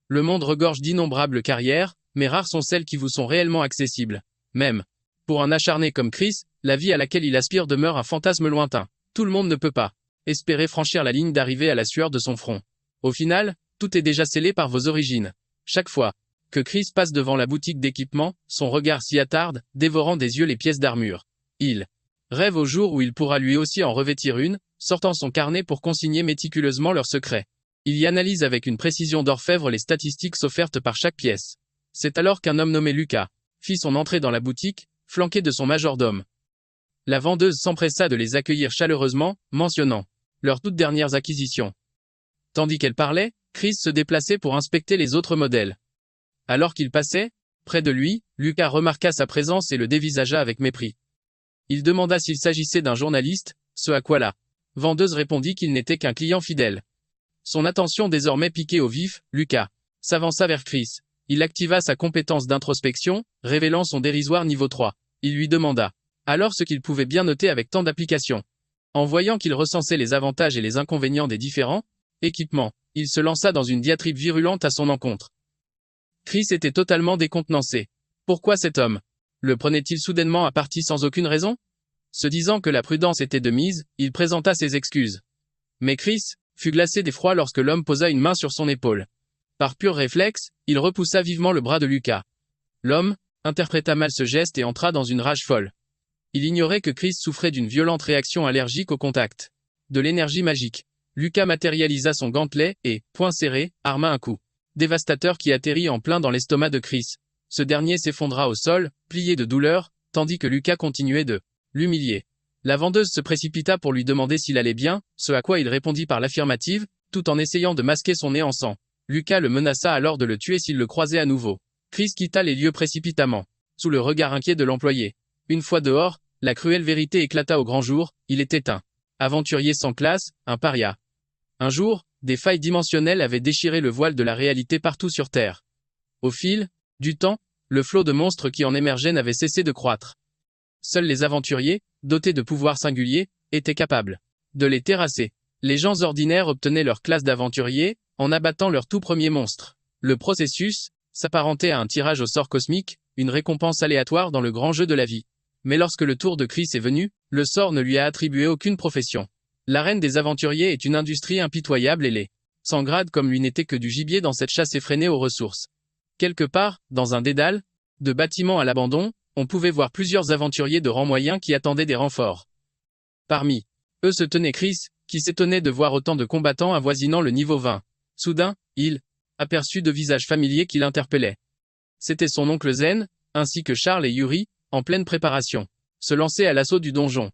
Le monde regorge d'innombrables carrières, mais rares sont celles qui vous sont réellement accessibles. Même. Pour un acharné comme Chris, la vie à laquelle il aspire demeure un fantasme lointain. Tout le monde ne peut pas espérer franchir la ligne d'arrivée à la sueur de son front. Au final, tout est déjà scellé par vos origines. Chaque fois que Chris passe devant la boutique d'équipement, son regard s'y attarde, dévorant des yeux les pièces d'armure. Il rêve au jour où il pourra lui aussi en revêtir une, sortant son carnet pour consigner méticuleusement leurs secrets. Il y analyse avec une précision d'orfèvre les statistiques offertes par chaque pièce. C'est alors qu'un homme nommé Lucas fit son entrée dans la boutique, flanqué de son majordome. La vendeuse s'empressa de les accueillir chaleureusement, mentionnant leurs toutes dernières acquisitions. Tandis qu'elle parlait, Chris se déplaçait pour inspecter les autres modèles. Alors qu'il passait, près de lui, Lucas remarqua sa présence et le dévisagea avec mépris. Il demanda s'il s'agissait d'un journaliste, ce à quoi la vendeuse répondit qu'il n'était qu'un client fidèle. Son attention désormais piquée au vif, Lucas s'avança vers Chris. Il activa sa compétence d'introspection, révélant son dérisoire niveau 3. Il lui demanda alors ce qu'il pouvait bien noter avec tant d'application. En voyant qu'il recensait les avantages et les inconvénients des différents équipements, il se lança dans une diatribe virulente à son encontre. Chris était totalement décontenancé. Pourquoi cet homme le prenait-il soudainement à partie sans aucune raison? Se disant que la prudence était de mise, il présenta ses excuses. Mais Chris fut glacé d'effroi lorsque l'homme posa une main sur son épaule. Par pur réflexe, il repoussa vivement le bras de Lucas. L'homme interpréta mal ce geste et entra dans une rage folle. Il ignorait que Chris souffrait d'une violente réaction allergique au contact de l'énergie magique. Lucas matérialisa son gantelet et, poing serré, arma un coup dévastateur qui atterrit en plein dans l'estomac de Chris. Ce dernier s'effondra au sol, plié de douleur, tandis que Lucas continuait de l'humilier. La vendeuse se précipita pour lui demander s'il allait bien, ce à quoi il répondit par l'affirmative, tout en essayant de masquer son nez en sang. Lucas le menaça alors de le tuer s'il le croisait à nouveau. Chris quitta les lieux précipitamment, sous le regard inquiet de l'employé. Une fois dehors, la cruelle vérité éclata au grand jour, il était un aventurier sans classe, un paria. Un jour, des failles dimensionnelles avaient déchiré le voile de la réalité partout sur Terre. Au fil du temps, le flot de monstres qui en émergeait n'avait cessé de croître. Seuls les aventuriers, dotés de pouvoirs singuliers, étaient capables de les terrasser. Les gens ordinaires obtenaient leur classe d'aventuriers en abattant leur tout premier monstre. Le processus s'apparentait à un tirage au sort cosmique, une récompense aléatoire dans le grand jeu de la vie. Mais lorsque le tour de Chris est venu, le sort ne lui a attribué aucune profession. L'arène des aventuriers est une industrie impitoyable et les sans grade comme lui n'était que du gibier dans cette chasse effrénée aux ressources. Quelque part, dans un dédale de bâtiments à l'abandon, on pouvait voir plusieurs aventuriers de rang moyen qui attendaient des renforts. Parmi eux se tenait Chris, qui s'étonnait de voir autant de combattants avoisinant le niveau 20. Soudain, il aperçut deux visages familiers qui l'interpellaient. C'était son oncle Zen, ainsi que Charles et Yuri, en pleine préparation, se lancer à l'assaut du donjon.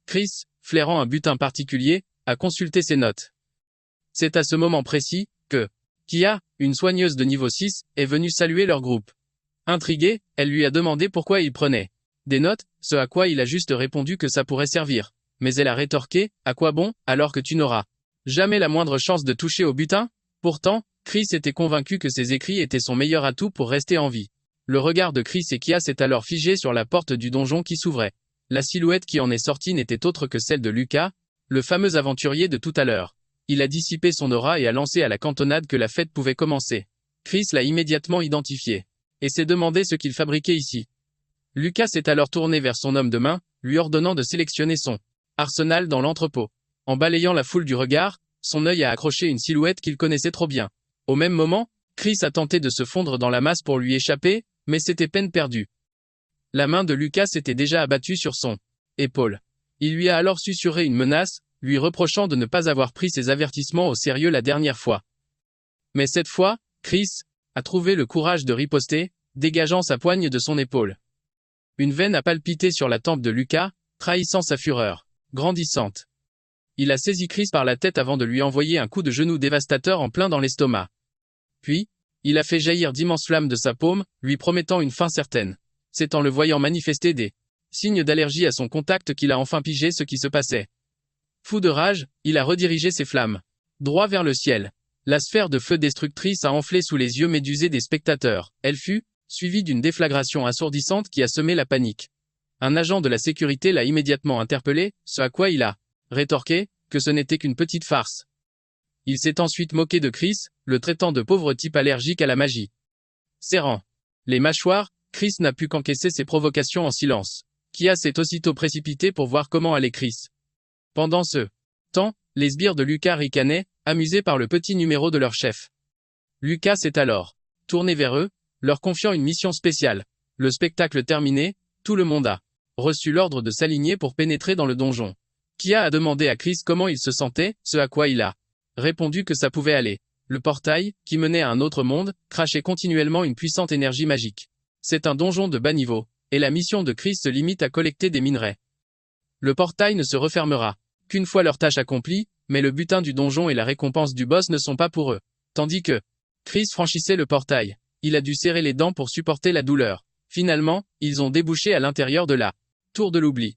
Chris, flairant un butin particulier, a consulté ses notes. C'est à ce moment précis que Kia, une soigneuse de niveau 6, est venue saluer leur groupe. Intriguée, elle lui a demandé pourquoi il prenait des notes, ce à quoi il a juste répondu que ça pourrait servir. Mais elle a rétorqué, à quoi bon, alors que tu n'auras jamais la moindre chance de toucher au butin? Pourtant, Chris était convaincu que ses écrits étaient son meilleur atout pour rester en vie. Le regard de Chris et Kia s'est alors figé sur la porte du donjon qui s'ouvrait. La silhouette qui en est sortie n'était autre que celle de Lucas, le fameux aventurier de tout à l'heure. Il a dissipé son aura et a lancé à la cantonade que la fête pouvait commencer. Chris l'a immédiatement identifié et s'est demandé ce qu'il fabriquait ici. Lucas s'est alors tourné vers son homme de main, lui ordonnant de sélectionner son arsenal dans l'entrepôt. En balayant la foule du regard, son œil a accroché une silhouette qu'il connaissait trop bien. Au même moment, Chris a tenté de se fondre dans la masse pour lui échapper, mais c'était peine perdue. La main de Lucas s'était déjà abattue sur son épaule. Il lui a alors susurré une menace, lui reprochant de ne pas avoir pris ses avertissements au sérieux la dernière fois. Mais cette fois, Chris a trouvé le courage de riposter, dégageant sa poigne de son épaule. Une veine a palpité sur la tempe de Lucas, trahissant sa fureur grandissante. Il a saisi Chris par la tête avant de lui envoyer un coup de genou dévastateur en plein dans l'estomac. Puis, il a fait jaillir d'immenses flammes de sa paume, lui promettant une fin certaine. C'est en le voyant manifester des signes d'allergie à son contact qu'il a enfin pigé ce qui se passait. Fou de rage, il a redirigé ses flammes droit vers le ciel. La sphère de feu destructrice a enflé sous les yeux médusés des spectateurs. Elle fut suivie d'une déflagration assourdissante qui a semé la panique. Un agent de la sécurité l'a immédiatement interpellé, ce à quoi il a rétorqué que ce n'était qu'une petite farce. Il s'est ensuite moqué de Chris, le traitant de pauvre type allergique à la magie. Serrant les mâchoires, Chris n'a pu qu'encaisser ses provocations en silence. Kia s'est aussitôt précipité pour voir comment allait Chris. Pendant ce temps, les sbires de Lucas ricanaient, amusés par le petit numéro de leur chef. Lucas s'est alors tourné vers eux, leur confiant une mission spéciale. Le spectacle terminé, tout le monde a reçu l'ordre de s'aligner pour pénétrer dans le donjon. Kia a demandé à Chris comment il se sentait, ce à quoi il a répondu que ça pouvait aller. Le portail, qui menait à un autre monde, crachait continuellement une puissante énergie magique. C'est un donjon de bas niveau, et la mission de Chris se limite à collecter des minerais. Le portail ne se refermera qu'une fois leur tâche accomplie, mais le butin du donjon et la récompense du boss ne sont pas pour eux. Tandis que Chris franchissait le portail, il a dû serrer les dents pour supporter la douleur. Finalement, ils ont débouché à l'intérieur de la tour de l'oubli.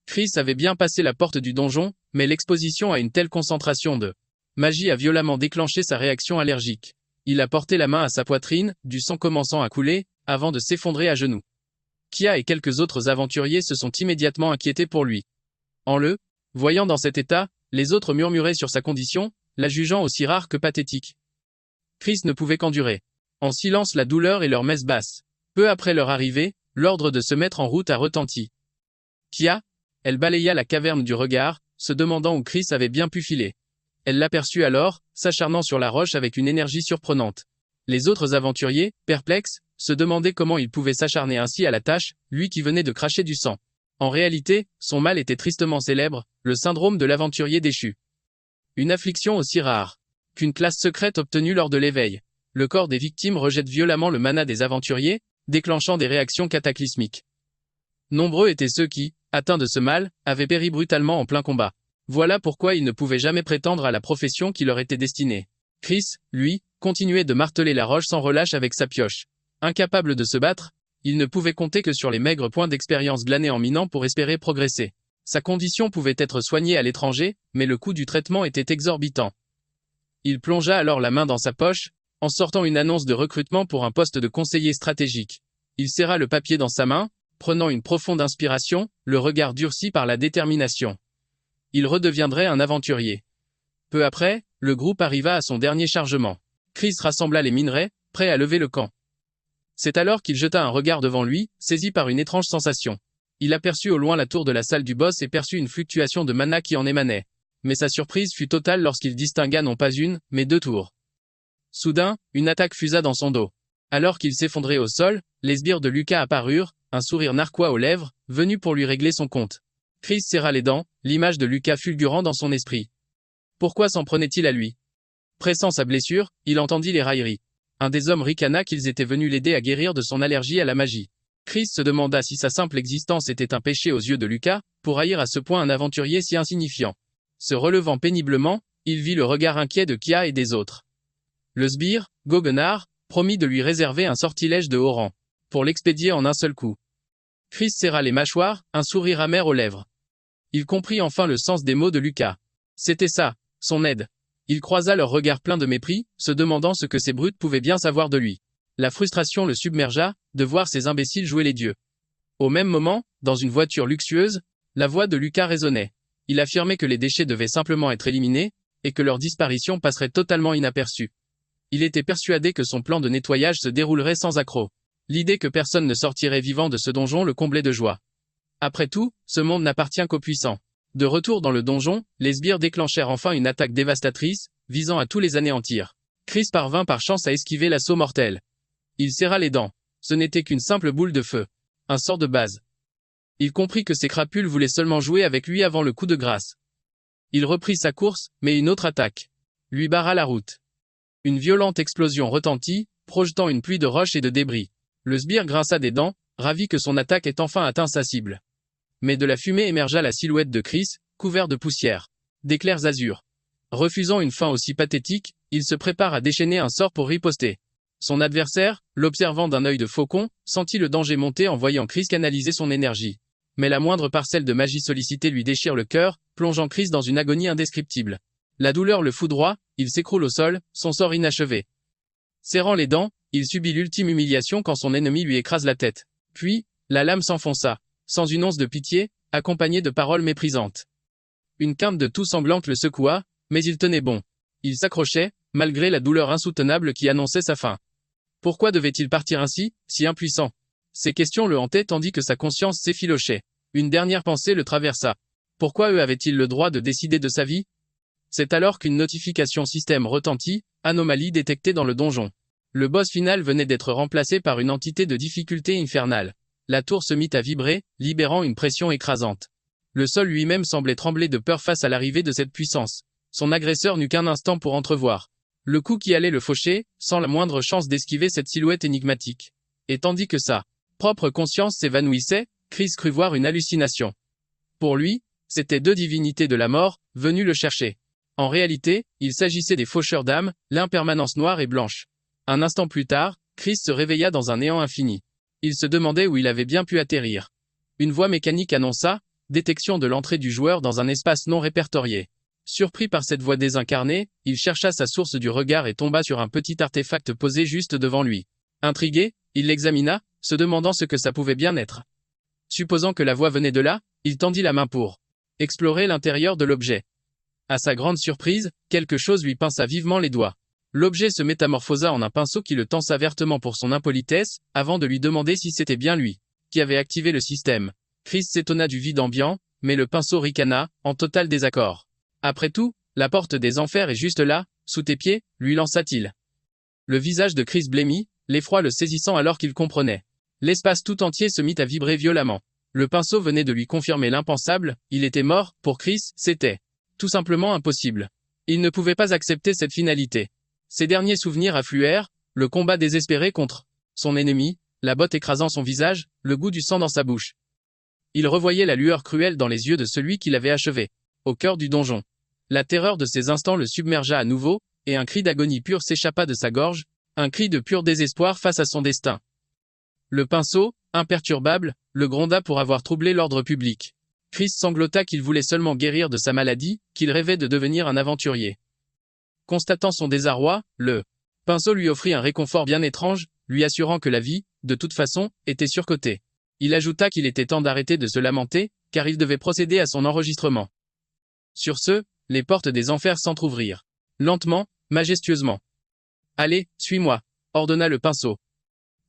Chris avait bien passé la porte du donjon, mais l'exposition à une telle concentration de magie a violemment déclenché sa réaction allergique. Il a porté la main à sa poitrine, du sang commençant à couler, avant de s'effondrer à genoux. Kia et quelques autres aventuriers se sont immédiatement inquiétés pour lui. En le voyant dans cet état, les autres murmuraient sur sa condition, la jugeant aussi rare que pathétique. Chris ne pouvait qu'endurer en silence la douleur et leur messe basse. Peu après leur arrivée, l'ordre de se mettre en route a retenti. Kia, elle balaya la caverne du regard, se demandant où Chris avait bien pu filer. Elle l'aperçut alors, s'acharnant sur la roche avec une énergie surprenante. Les autres aventuriers, perplexes, se demandaient comment il pouvait s'acharner ainsi à la tâche, lui qui venait de cracher du sang. En réalité, son mal était tristement célèbre, le syndrome de l'aventurier déchu. Une affliction aussi rare qu'une classe secrète obtenue lors de l'éveil. Le corps des victimes rejette violemment le mana des aventuriers, déclenchant des réactions cataclysmiques. Nombreux étaient ceux qui, atteints de ce mal, avaient péri brutalement en plein combat. Voilà pourquoi ils ne pouvaient jamais prétendre à la profession qui leur était destinée. Chris, lui, continuait de marteler la roche sans relâche avec sa pioche. Incapable de se battre, il ne pouvait compter que sur les maigres points d'expérience glanés en minant pour espérer progresser. Sa condition pouvait être soignée à l'étranger, mais le coût du traitement était exorbitant. Il plongea alors la main dans sa poche, en sortant une annonce de recrutement pour un poste de conseiller stratégique. Il serra le papier dans sa main, prenant une profonde inspiration, le regard durci par la détermination. Il redeviendrait un aventurier. Peu après, le groupe arriva à son dernier chargement. Chris rassembla les minerais, prêt à lever le camp. C'est alors qu'il jeta un regard devant lui, saisi par une étrange sensation. Il aperçut au loin la tour de la salle du boss et perçut une fluctuation de mana qui en émanait. Mais sa surprise fut totale lorsqu'il distingua non pas une, mais deux tours. Soudain, une attaque fusa dans son dos. Alors qu'il s'effondrait au sol, les sbires de Lucas apparurent, un sourire narquois aux lèvres, venus pour lui régler son compte. Chris serra les dents, l'image de Lucas fulgurant dans son esprit. Pourquoi s'en prenait-il à lui? Pressant sa blessure, il entendit les railleries. Un des hommes ricana qu'ils étaient venus l'aider à guérir de son allergie à la magie. Chris se demanda si sa simple existence était un péché aux yeux de Lucas, pour haïr à ce point un aventurier si insignifiant. Se relevant péniblement, il vit le regard inquiet de Kia et des autres. Le sbire, goguenard, promit de lui réserver un sortilège de haut rang, pour l'expédier en un seul coup. Chris serra les mâchoires, un sourire amer aux lèvres. Il comprit enfin le sens des mots de Lucas. C'était ça, son aide. Il croisa leur regard plein de mépris, se demandant ce que ces brutes pouvaient bien savoir de lui. La frustration le submergea, de voir ces imbéciles jouer les dieux. Au même moment, dans une voiture luxueuse, la voix de Lucas résonnait. Il affirmait que les déchets devaient simplement être éliminés, et que leur disparition passerait totalement inaperçue. Il était persuadé que son plan de nettoyage se déroulerait sans accroc. L'idée que personne ne sortirait vivant de ce donjon le comblait de joie. Après tout, ce monde n'appartient qu'aux puissants. De retour dans le donjon, les sbires déclenchèrent enfin une attaque dévastatrice, visant à tous les anéantir. Chris parvint par chance à esquiver l'assaut mortel. Il serra les dents. Ce n'était qu'une simple boule de feu. Un sort de base. Il comprit que ces crapules voulaient seulement jouer avec lui avant le coup de grâce. Il reprit sa course, mais une autre attaque lui barra la route. Une violente explosion retentit, projetant une pluie de roches et de débris. Le sbire grinça des dents, ravi que son attaque ait enfin atteint sa cible. Mais de la fumée émergea la silhouette de Chris, couvert de poussière, d'éclairs azur. Refusant une fin aussi pathétique, il se prépare à déchaîner un sort pour riposter. Son adversaire, l'observant d'un œil de faucon, sentit le danger monter en voyant Chris canaliser son énergie. Mais la moindre parcelle de magie sollicitée lui déchire le cœur, plongeant Chris dans une agonie indescriptible. La douleur le foudroie, il s'écroule au sol, son sort inachevé. Serrant les dents, il subit l'ultime humiliation quand son ennemi lui écrase la tête. Puis, la lame s'enfonça, sans une once de pitié, accompagnée de paroles méprisantes. Une quinte de toux sanglante le secoua, mais il tenait bon. Il s'accrochait, malgré la douleur insoutenable qui annonçait sa fin. Pourquoi devait-il partir ainsi, si impuissant? Ces questions le hantaient tandis que sa conscience s'effilochait. Une dernière pensée le traversa. Pourquoi eux avaient-ils le droit de décider de sa vie? C'est alors qu'une notification système retentit, anomalie détectée dans le donjon. Le boss final venait d'être remplacé par une entité de difficulté infernale. La tour se mit à vibrer, libérant une pression écrasante. Le sol lui-même semblait trembler de peur face à l'arrivée de cette puissance. Son agresseur n'eut qu'un instant pour entrevoir le coup qui allait le faucher, sans la moindre chance d'esquiver cette silhouette énigmatique. Et tandis que sa propre conscience s'évanouissait, Chris crut voir une hallucination. Pour lui, c'étaient deux divinités de la mort, venues le chercher. En réalité, il s'agissait des faucheurs d'âmes, l'impermanence noire et blanche. Un instant plus tard, Chris se réveilla dans un néant infini. Il se demandait où il avait bien pu atterrir. Une voix mécanique annonça « Détection de l'entrée du joueur dans un espace non répertorié ». Surpris par cette voix désincarnée, il chercha sa source du regard et tomba sur un petit artefact posé juste devant lui. Intrigué, il l'examina, se demandant ce que ça pouvait bien être. Supposant que la voix venait de là, il tendit la main pour explorer l'intérieur de l'objet. À sa grande surprise, quelque chose lui pinça vivement les doigts. L'objet se métamorphosa en un pinceau qui le tensa vertement pour son impolitesse, avant de lui demander si c'était bien lui qui avait activé le système. Chris s'étonna du vide ambiant, mais le pinceau ricana, en total désaccord. Après tout, la porte des enfers est juste là, sous tes pieds, lui lança-t-il. Le visage de Chris blêmit, l'effroi le saisissant alors qu'il comprenait. L'espace tout entier se mit à vibrer violemment. Le pinceau venait de lui confirmer l'impensable, il était mort, pour Chris, c'était tout simplement impossible. Il ne pouvait pas accepter cette finalité. Ses derniers souvenirs affluèrent, le combat désespéré contre son ennemi, la botte écrasant son visage, le goût du sang dans sa bouche. Il revoyait la lueur cruelle dans les yeux de celui qui l'avait achevé. Au cœur du donjon. La terreur de ces instants le submergea à nouveau, et un cri d'agonie pure s'échappa de sa gorge, un cri de pur désespoir face à son destin. Le pinceau, imperturbable, le gronda pour avoir troublé l'ordre public. Chris sanglota qu'il voulait seulement guérir de sa maladie, qu'il rêvait de devenir un aventurier. Constatant son désarroi, le pinceau lui offrit un réconfort bien étrange, lui assurant que la vie, de toute façon, était surcotée. Il ajouta qu'il était temps d'arrêter de se lamenter, car il devait procéder à son enregistrement. Sur ce, les portes des enfers s'entr'ouvrirent. Lentement, majestueusement. « Allez, suis-moi » ordonna le pinceau.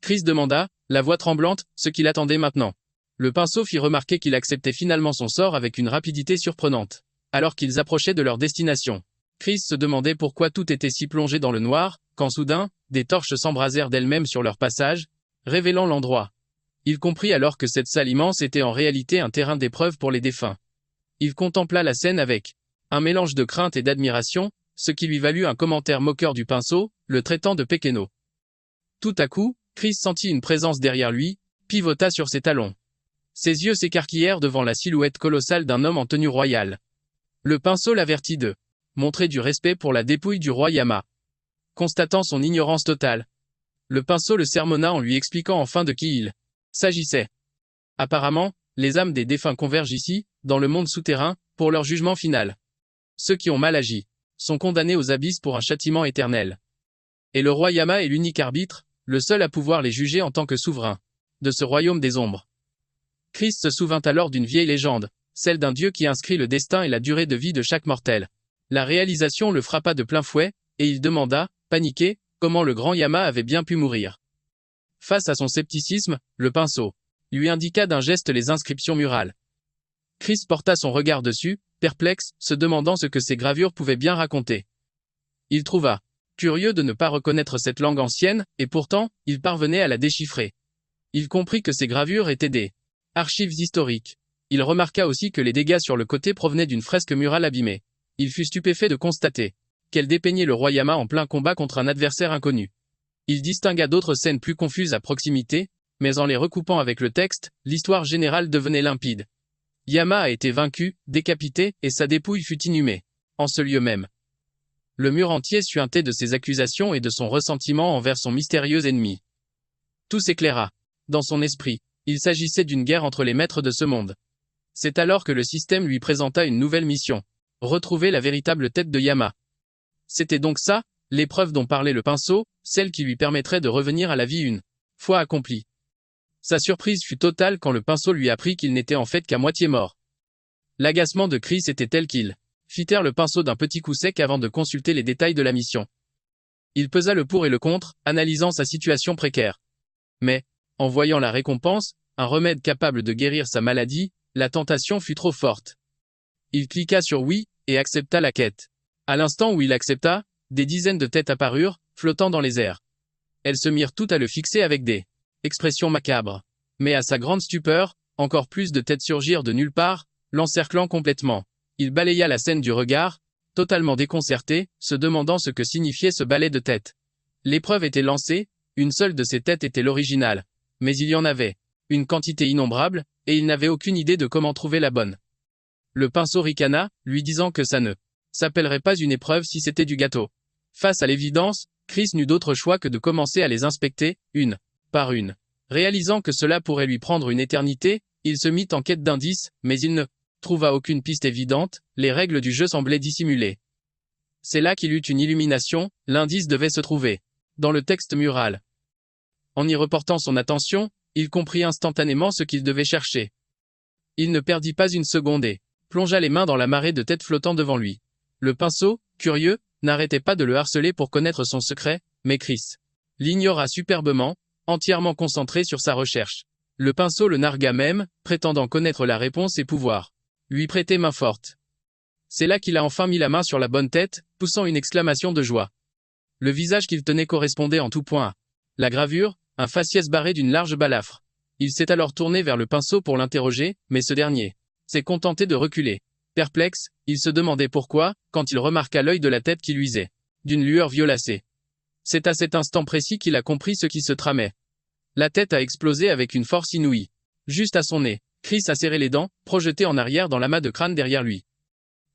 Chris demanda, la voix tremblante, ce qu'il attendait maintenant. Le pinceau fit remarquer qu'il acceptait finalement son sort avec une rapidité surprenante. Alors qu'ils approchaient de leur destination. Chris se demandait pourquoi tout était si plongé dans le noir, quand soudain, des torches s'embrasèrent d'elles-mêmes sur leur passage, révélant l'endroit. Il comprit alors que cette salle immense était en réalité un terrain d'épreuve pour les défunts. Il contempla la scène avec un mélange de crainte et d'admiration, ce qui lui valut un commentaire moqueur du pinceau, le traitant de pékéno. Tout à coup, Chris sentit une présence derrière lui, pivota sur ses talons. Ses yeux s'écarquillèrent devant la silhouette colossale d'un homme en tenue royale. Le pinceau l'avertit de montrer du respect pour la dépouille du roi Yama. Constatant son ignorance totale, le pinceau le sermonna en lui expliquant enfin de qui il s'agissait. Apparemment, les âmes des défunts convergent ici, dans le monde souterrain, pour leur jugement final. Ceux qui ont mal agi sont condamnés aux abysses pour un châtiment éternel. Et le roi Yama est l'unique arbitre, le seul à pouvoir les juger en tant que souverain de ce royaume des ombres. Chris se souvint alors d'une vieille légende, celle d'un dieu qui inscrit le destin et la durée de vie de chaque mortel. La réalisation le frappa de plein fouet, et il demanda, paniqué, comment le grand Yama avait bien pu mourir. Face à son scepticisme, le pinceau lui indiqua d'un geste les inscriptions murales. Chris porta son regard dessus, perplexe, se demandant ce que ces gravures pouvaient bien raconter. Il trouva curieux de ne pas reconnaître cette langue ancienne, et pourtant, il parvenait à la déchiffrer. Il comprit que ces gravures étaient des archives historiques. Il remarqua aussi que les dégâts sur le côté provenaient d'une fresque murale abîmée. Il fut stupéfait de constater qu'elle dépeignait le roi Yama en plein combat contre un adversaire inconnu. Il distingua d'autres scènes plus confuses à proximité, mais en les recoupant avec le texte, l'histoire générale devenait limpide. Yama a été vaincu, décapité, et sa dépouille fut inhumée. En ce lieu même. Le mur entier suintait de ses accusations et de son ressentiment envers son mystérieux ennemi. Tout s'éclaira. Dans son esprit, il s'agissait d'une guerre entre les maîtres de ce monde. C'est alors que le système lui présenta une nouvelle mission. Retrouver la véritable tête de Yama. C'était donc ça, l'épreuve dont parlait le pinceau, celle qui lui permettrait de revenir à la vie une fois accomplie. Sa surprise fut totale quand le pinceau lui apprit qu'il n'était en fait qu'à moitié mort. L'agacement de Chris était tel qu'il fit taire le pinceau d'un petit coup sec avant de consulter les détails de la mission. Il pesa le pour et le contre, analysant sa situation précaire. Mais, en voyant la récompense, un remède capable de guérir sa maladie, la tentation fut trop forte. Il cliqua sur oui, et accepta la quête. À l'instant où il accepta, des dizaines de têtes apparurent, flottant dans les airs. Elles se mirent toutes à le fixer avec des expressions macabres. Mais à sa grande stupeur, encore plus de têtes surgirent de nulle part, l'encerclant complètement. Il balaya la scène du regard, totalement déconcerté, se demandant ce que signifiait ce balai de têtes. L'épreuve était lancée, une seule de ces têtes était l'original. Mais il y en avait une quantité innombrable, et il n'avait aucune idée de comment trouver la bonne. Le pinceau ricana, lui disant que ça ne s'appellerait pas une épreuve si c'était du gâteau. Face à l'évidence, Chris n'eut d'autre choix que de commencer à les inspecter, une par une. Réalisant que cela pourrait lui prendre une éternité, il se mit en quête d'indices, mais il ne trouva aucune piste évidente, les règles du jeu semblaient dissimulées. C'est là qu'il eut une illumination, l'indice devait se trouver dans le texte mural. En y reportant son attention, il comprit instantanément ce qu'il devait chercher. Il ne perdit pas une seconde et plongea les mains dans la marée de têtes flottant devant lui. Le pinceau, curieux, n'arrêtait pas de le harceler pour connaître son secret, mais Chris l'ignora superbement, entièrement concentré sur sa recherche. Le pinceau le nargua même, prétendant connaître la réponse et pouvoir lui prêter main forte. C'est là qu'il a enfin mis la main sur la bonne tête, poussant une exclamation de joie. Le visage qu'il tenait correspondait en tout point à la gravure, un faciès barré d'une large balafre. Il s'est alors tourné vers le pinceau pour l'interroger, mais ce dernier s'est contenté de reculer. Perplexe, il se demandait pourquoi, quand il remarqua l'œil de la tête qui luisait d'une lueur violacée. C'est à cet instant précis qu'il a compris ce qui se tramait. La tête a explosé avec une force inouïe. Juste à son nez, Chris a serré les dents, projeté en arrière dans l'amas de crâne derrière lui.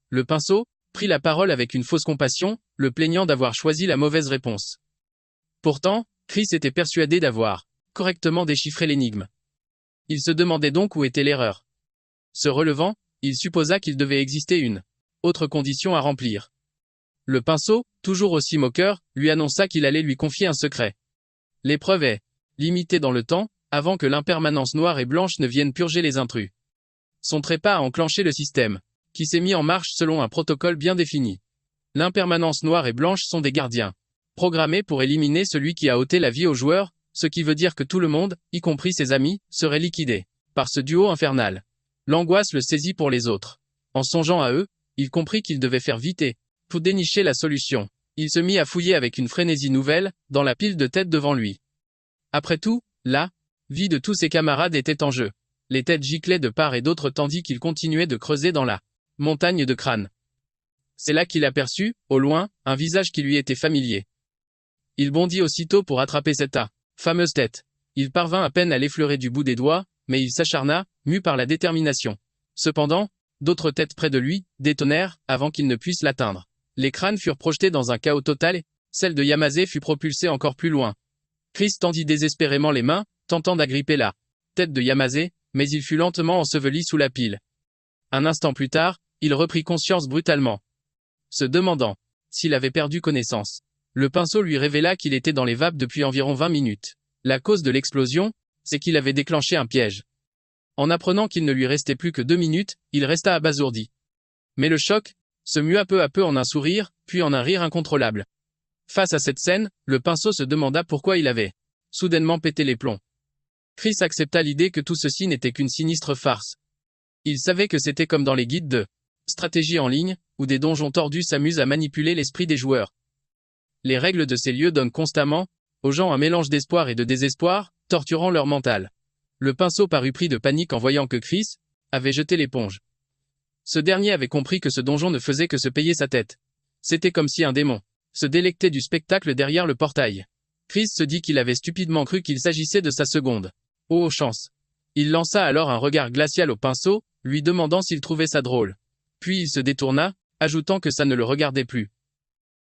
Le pinceau prit la parole avec une fausse compassion, le plaignant d'avoir choisi la mauvaise réponse. Pourtant, Chris était persuadé d'avoir correctement déchiffré l'énigme. Il se demandait donc où était l'erreur. Se relevant, il supposa qu'il devait exister une autre condition à remplir. Le pinceau, toujours aussi moqueur, lui annonça qu'il allait lui confier un secret. L'épreuve est limitée dans le temps, avant que l'impermanence noire et blanche ne vienne purger les intrus. Son trépas a enclenché le système, qui s'est mis en marche selon un protocole bien défini. L'impermanence noire et blanche sont des gardiens, programmés pour éliminer celui qui a ôté la vie aux joueurs, ce qui veut dire que tout le monde, y compris ses amis, serait liquidé par ce duo infernal. L'angoisse le saisit pour les autres. En songeant à eux, il comprit qu'il devait faire vite et, pour dénicher la solution, il se mit à fouiller avec une frénésie nouvelle, dans la pile de têtes devant lui. Après tout, la vie de tous ses camarades était en jeu. Les têtes giclaient de part et d'autre tandis qu'il continuait de creuser dans la montagne de crânes. C'est là qu'il aperçut, au loin, un visage qui lui était familier. Il bondit aussitôt pour attraper cette fameuse tête. Il parvint à peine à l'effleurer du bout des doigts, mais il s'acharna, mu par la détermination. Cependant, d'autres têtes près de lui détonèrent avant qu'il ne puisse l'atteindre. Les crânes furent projetés dans un chaos total et celle de Yamase fut propulsée encore plus loin. Chris tendit désespérément les mains, tentant d'agripper la tête de Yamase, mais il fut lentement enseveli sous la pile. Un instant plus tard, il reprit conscience brutalement, se demandant s'il avait perdu connaissance. Le pinceau lui révéla qu'il était dans les vapes depuis environ 20 minutes. La cause de l'explosion, c'est qu'il avait déclenché un piège. En apprenant qu'il ne lui restait plus que 2 minutes, il resta abasourdi. Mais le choc se mua peu à peu en un sourire, puis en un rire incontrôlable. Face à cette scène, le pinceau se demanda pourquoi il avait soudainement pété les plombs. Chris accepta l'idée que tout ceci n'était qu'une sinistre farce. Il savait que c'était comme dans les guides de stratégie en ligne, où des donjons tordus s'amusent à manipuler l'esprit des joueurs. Les règles de ces lieux donnent constamment aux gens un mélange d'espoir et de désespoir, torturant leur mental. Le pinceau parut pris de panique en voyant que Chris avait jeté l'éponge. Ce dernier avait compris que ce donjon ne faisait que se payer sa tête. C'était comme si un démon se délectait du spectacle derrière le portail. Chris se dit qu'il avait stupidement cru qu'il s'agissait de sa seconde. Oh chance. Il lança alors un regard glacial au pinceau, lui demandant s'il trouvait ça drôle. Puis il se détourna, ajoutant que ça ne le regardait plus.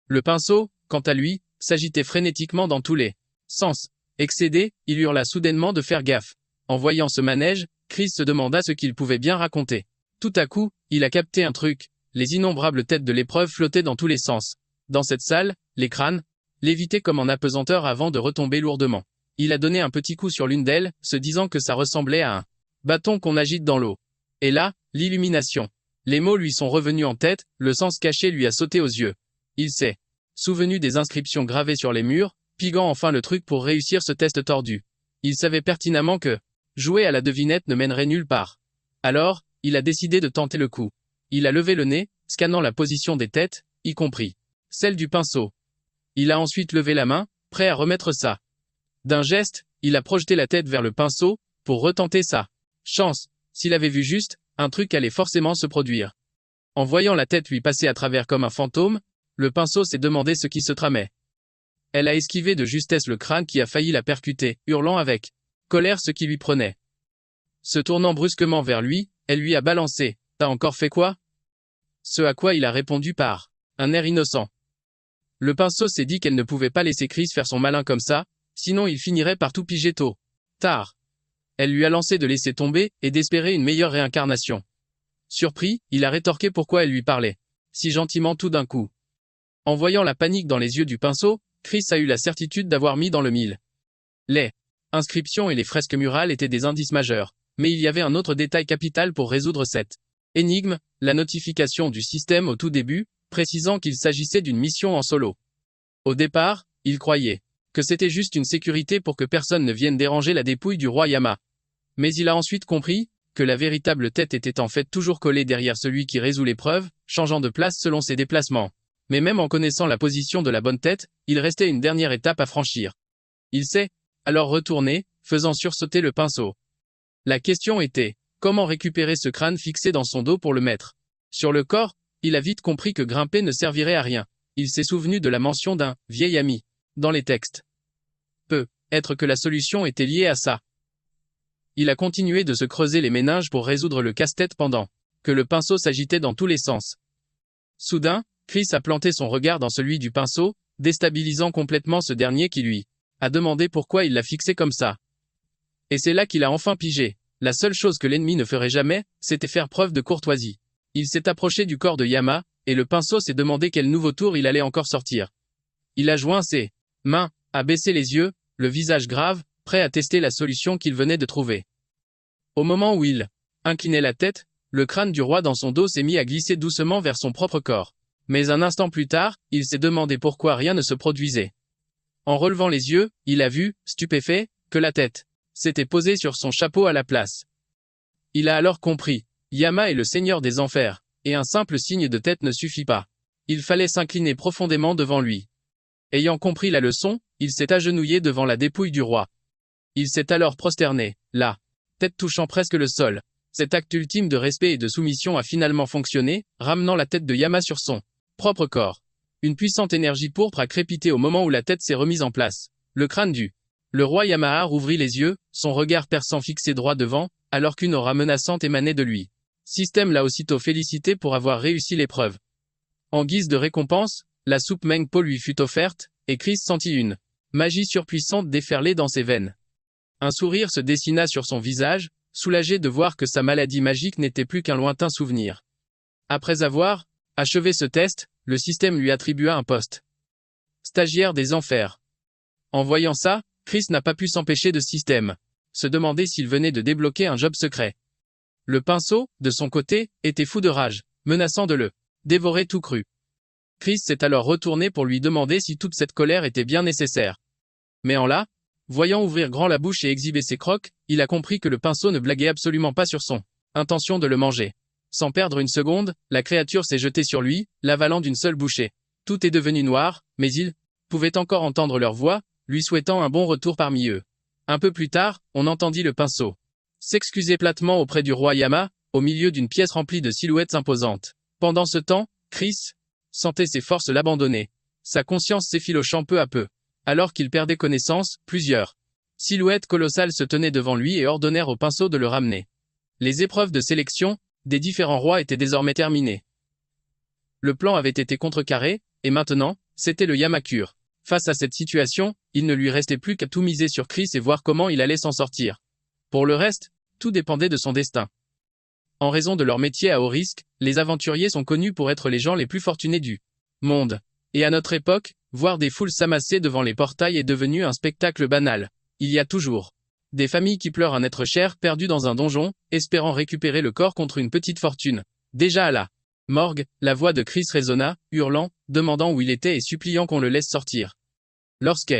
Le pinceau, quant à lui, s'agitait frénétiquement dans tous les sens. Excédé, il hurla soudainement de faire gaffe. En voyant ce manège, Chris se demanda ce qu'il pouvait bien raconter. Tout à coup, il a capté un truc. Les innombrables têtes de l'épreuve flottaient dans tous les sens. Dans cette salle, les crânes lévitaient comme en apesanteur avant de retomber lourdement. Il a donné un petit coup sur l'une d'elles, se disant que ça ressemblait à un bâton qu'on agite dans l'eau. Et là, l'illumination. Les mots lui sont revenus en tête, le sens caché lui a sauté aux yeux. Il s'est souvenu des inscriptions gravées sur les murs, piguant enfin le truc pour réussir ce test tordu. Il savait pertinemment que jouer à la devinette ne mènerait nulle part. Alors, il a décidé de tenter le coup. Il a levé le nez, scannant la position des têtes, y compris celle du pinceau. Il a ensuite levé la main, prêt à remettre ça. D'un geste, il a projeté la tête vers le pinceau, pour retenter sa chance. S'il avait vu juste, un truc allait forcément se produire. En voyant la tête lui passer à travers comme un fantôme, le pinceau s'est demandé ce qui se tramait. Elle a esquivé de justesse le crâne qui a failli la percuter, hurlant avec colère ce qui lui prenait. Se tournant brusquement vers lui, elle lui a balancé « T'as encore fait quoi ?» Ce à quoi il a répondu par un air innocent. Le pinceau s'est dit qu'elle ne pouvait pas laisser Chris faire son malin comme ça, sinon il finirait par tout piger tôt. Tard. Elle lui a lancé de laisser tomber et d'espérer une meilleure réincarnation. Surpris, il a rétorqué pourquoi elle lui parlait si gentiment tout d'un coup. En voyant la panique dans les yeux du pinceau, Chris a eu la certitude d'avoir mis dans le mille. Les inscriptions et les fresques murales étaient des indices majeurs, mais il y avait un autre détail capital pour résoudre cette énigme, la notification du système au tout début, précisant qu'il s'agissait d'une mission en solo. Au départ, il croyait que c'était juste une sécurité pour que personne ne vienne déranger la dépouille du roi Yama. Mais il a ensuite compris que la véritable tête était en fait toujours collée derrière celui qui résout l'épreuve, changeant de place selon ses déplacements. Mais même en connaissant la position de la bonne tête, il restait une dernière étape à franchir. Il s'est alors retourné, faisant sursauter le pinceau. La question était, comment récupérer ce crâne fixé dans son dos pour le mettre sur le corps? Il a vite compris que grimper ne servirait à rien. Il s'est souvenu de la mention d'un « vieil ami » dans les textes. Peut être que la solution était liée à ça. Il a continué de se creuser les méninges pour résoudre le casse-tête pendant que le pinceau s'agitait dans tous les sens. Soudain, Chris a planté son regard dans celui du pinceau, déstabilisant complètement ce dernier qui lui a demandé pourquoi il l'a fixé comme ça. Et c'est là qu'il a enfin pigé. La seule chose que l'ennemi ne ferait jamais, c'était faire preuve de courtoisie. Il s'est approché du corps de Yama, et le pinceau s'est demandé quel nouveau tour il allait encore sortir. Il a joint ses mains, a baissé les yeux, le visage grave, prêt à tester la solution qu'il venait de trouver. Au moment où il inclinait la tête, le crâne du roi dans son dos s'est mis à glisser doucement vers son propre corps. Mais un instant plus tard, il s'est demandé pourquoi rien ne se produisait. En relevant les yeux, il a vu, stupéfait, que la tête s'était posée sur son chapeau à la place. Il a alors compris. Yama est le seigneur des enfers, et un simple signe de tête ne suffit pas. Il fallait s'incliner profondément devant lui. Ayant compris la leçon, il s'est agenouillé devant la dépouille du roi. Il s'est alors prosterné, la tête touchant presque le sol. Cet acte ultime de respect et de soumission a finalement fonctionné, ramenant la tête de Yama sur son propre corps. Une puissante énergie pourpre a crépité au moment où la tête s'est remise en place. Le crâne le roi Yamaha rouvrit les yeux, son regard perçant fixé droit devant, alors qu'une aura menaçante émanait de lui. Système l'a aussitôt félicité pour avoir réussi l'épreuve. En guise de récompense, la soupe Mengpo lui fut offerte, et Chris sentit une magie surpuissante déferler dans ses veines. Un sourire se dessina sur son visage, soulagé de voir que sa maladie magique n'était plus qu'un lointain souvenir. Après avoir achevé ce test, le système lui attribua un poste. Stagiaire des enfers. En voyant ça, Chris n'a pas pu s'empêcher de se demander s'il venait de débloquer un job secret. Le pinceau, de son côté, était fou de rage, menaçant de le dévorer tout cru. Chris s'est alors retourné pour lui demander si toute cette colère était bien nécessaire. Mais en là, voyant ouvrir grand la bouche et exhiber ses crocs, il a compris que le pinceau ne blaguait absolument pas sur son intention de le manger. Sans perdre une seconde, la créature s'est jetée sur lui, l'avalant d'une seule bouchée. Tout est devenu noir, mais il pouvait encore entendre leur voix, lui souhaitant un bon retour parmi eux. Un peu plus tard, on entendit le pinceau s'excuser platement auprès du roi Yama, au milieu d'une pièce remplie de silhouettes imposantes. Pendant ce temps, Chris sentait ses forces l'abandonner. Sa conscience s'effilochant peu à peu. Alors qu'il perdait connaissance, plusieurs silhouettes colossales se tenaient devant lui et ordonnèrent au pinceau de le ramener. Les épreuves de sélection des différents rois étaient désormais terminées. Le plan avait été contrecarré, et maintenant, c'était le Yamakure. Face à cette situation, il ne lui restait plus qu'à tout miser sur Chris et voir comment il allait s'en sortir. Pour le reste, tout dépendait de son destin. En raison de leur métier à haut risque, les aventuriers sont connus pour être les gens les plus fortunés du monde. Et à notre époque, voir des foules s'amasser devant les portails est devenu un spectacle banal. Il y a toujours des familles qui pleurent un être cher perdu dans un donjon, espérant récupérer le corps contre une petite fortune. Déjà à la morgue, la voix de Chris résonna, hurlant, demandant où il était et suppliant qu'on le laisse sortir. Lorsque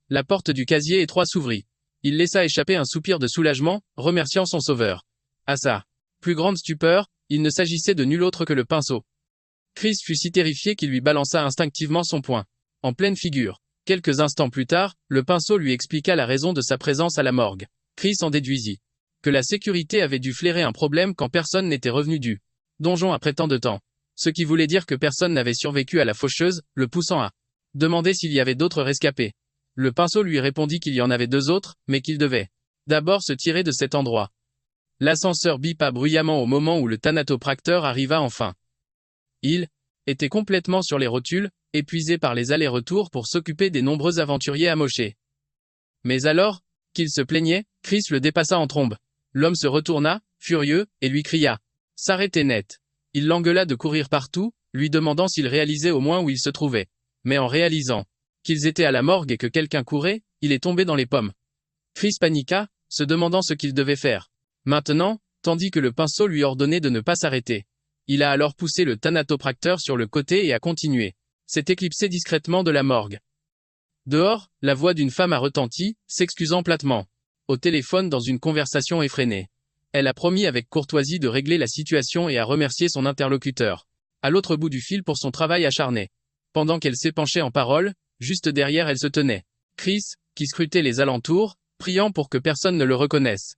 la porte du casier étroit s'ouvrit, il laissa échapper un soupir de soulagement, remerciant son sauveur. À sa plus grande stupeur, il ne s'agissait de nul autre que le pinceau. Chris fut si terrifié qu'il lui balança instinctivement son poing en pleine figure. Quelques instants plus tard, le pinceau lui expliqua la raison de sa présence à la morgue. Chris en déduisit que la sécurité avait dû flairer un problème quand personne n'était revenu du donjon après tant de temps. Ce qui voulait dire que personne n'avait survécu à la faucheuse, le poussant à demander s'il y avait d'autres rescapés. Le pinceau lui répondit qu'il y en avait 2 autres, mais qu'il devait d'abord se tirer de cet endroit. L'ascenseur bipa bruyamment au moment où le thanatopracteur arriva enfin. Il était complètement sur les rotules, épuisé par les allers-retours pour s'occuper des nombreux aventuriers amochés. Mais alors qu'il se plaignait, Chris le dépassa en trombe. L'homme se retourna, furieux, et lui cria « S'arrêter net !» Il l'engueula de courir partout, lui demandant s'il réalisait au moins où il se trouvait. Mais en réalisant qu'ils étaient à la morgue et que quelqu'un courait, il est tombé dans les pommes. Chris paniqua, se demandant ce qu'il devait faire. Maintenant, tandis que le pinceau lui ordonnait de ne pas s'arrêter. Il a alors poussé le thanatopracteur sur le côté et a continué. S'est éclipsé discrètement de la morgue. Dehors, la voix d'une femme a retenti, s'excusant platement. Au téléphone dans une conversation effrénée. Elle a promis avec courtoisie de régler la situation et a remercié son interlocuteur. À l'autre bout du fil pour son travail acharné. Pendant qu'elle s'épanchait en paroles, juste derrière elle se tenait Chris, qui scrutait les alentours, priant pour que personne ne le reconnaisse.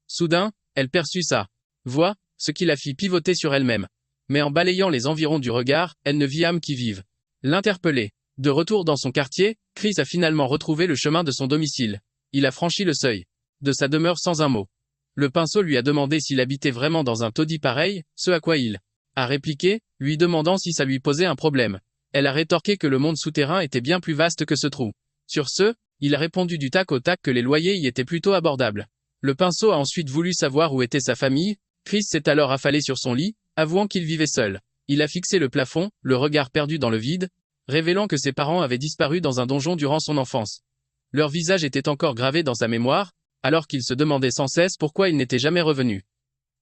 Soudain, elle perçut sa voix, ce qui la fit pivoter sur elle-même. Mais en balayant les environs du regard, elle ne vit âme qui vive. L'interpellé. De retour dans son quartier, Chris a finalement retrouvé le chemin de son domicile. Il a franchi le seuil de sa demeure sans un mot. Le pinceau lui a demandé s'il habitait vraiment dans un taudis pareil, ce à quoi il a répliqué, lui demandant si ça lui posait un problème. Elle a rétorqué que le monde souterrain était bien plus vaste que ce trou. Sur ce, il a répondu du tac au tac que les loyers y étaient plutôt abordables. Le pinceau a ensuite voulu savoir où était sa famille. Chris s'est alors affalé sur son lit, avouant qu'il vivait seul. Il a fixé le plafond, le regard perdu dans le vide, révélant que ses parents avaient disparu dans un donjon durant son enfance. Leur visage était encore gravé dans sa mémoire, alors qu'il se demandait sans cesse pourquoi il n'était jamais revenu.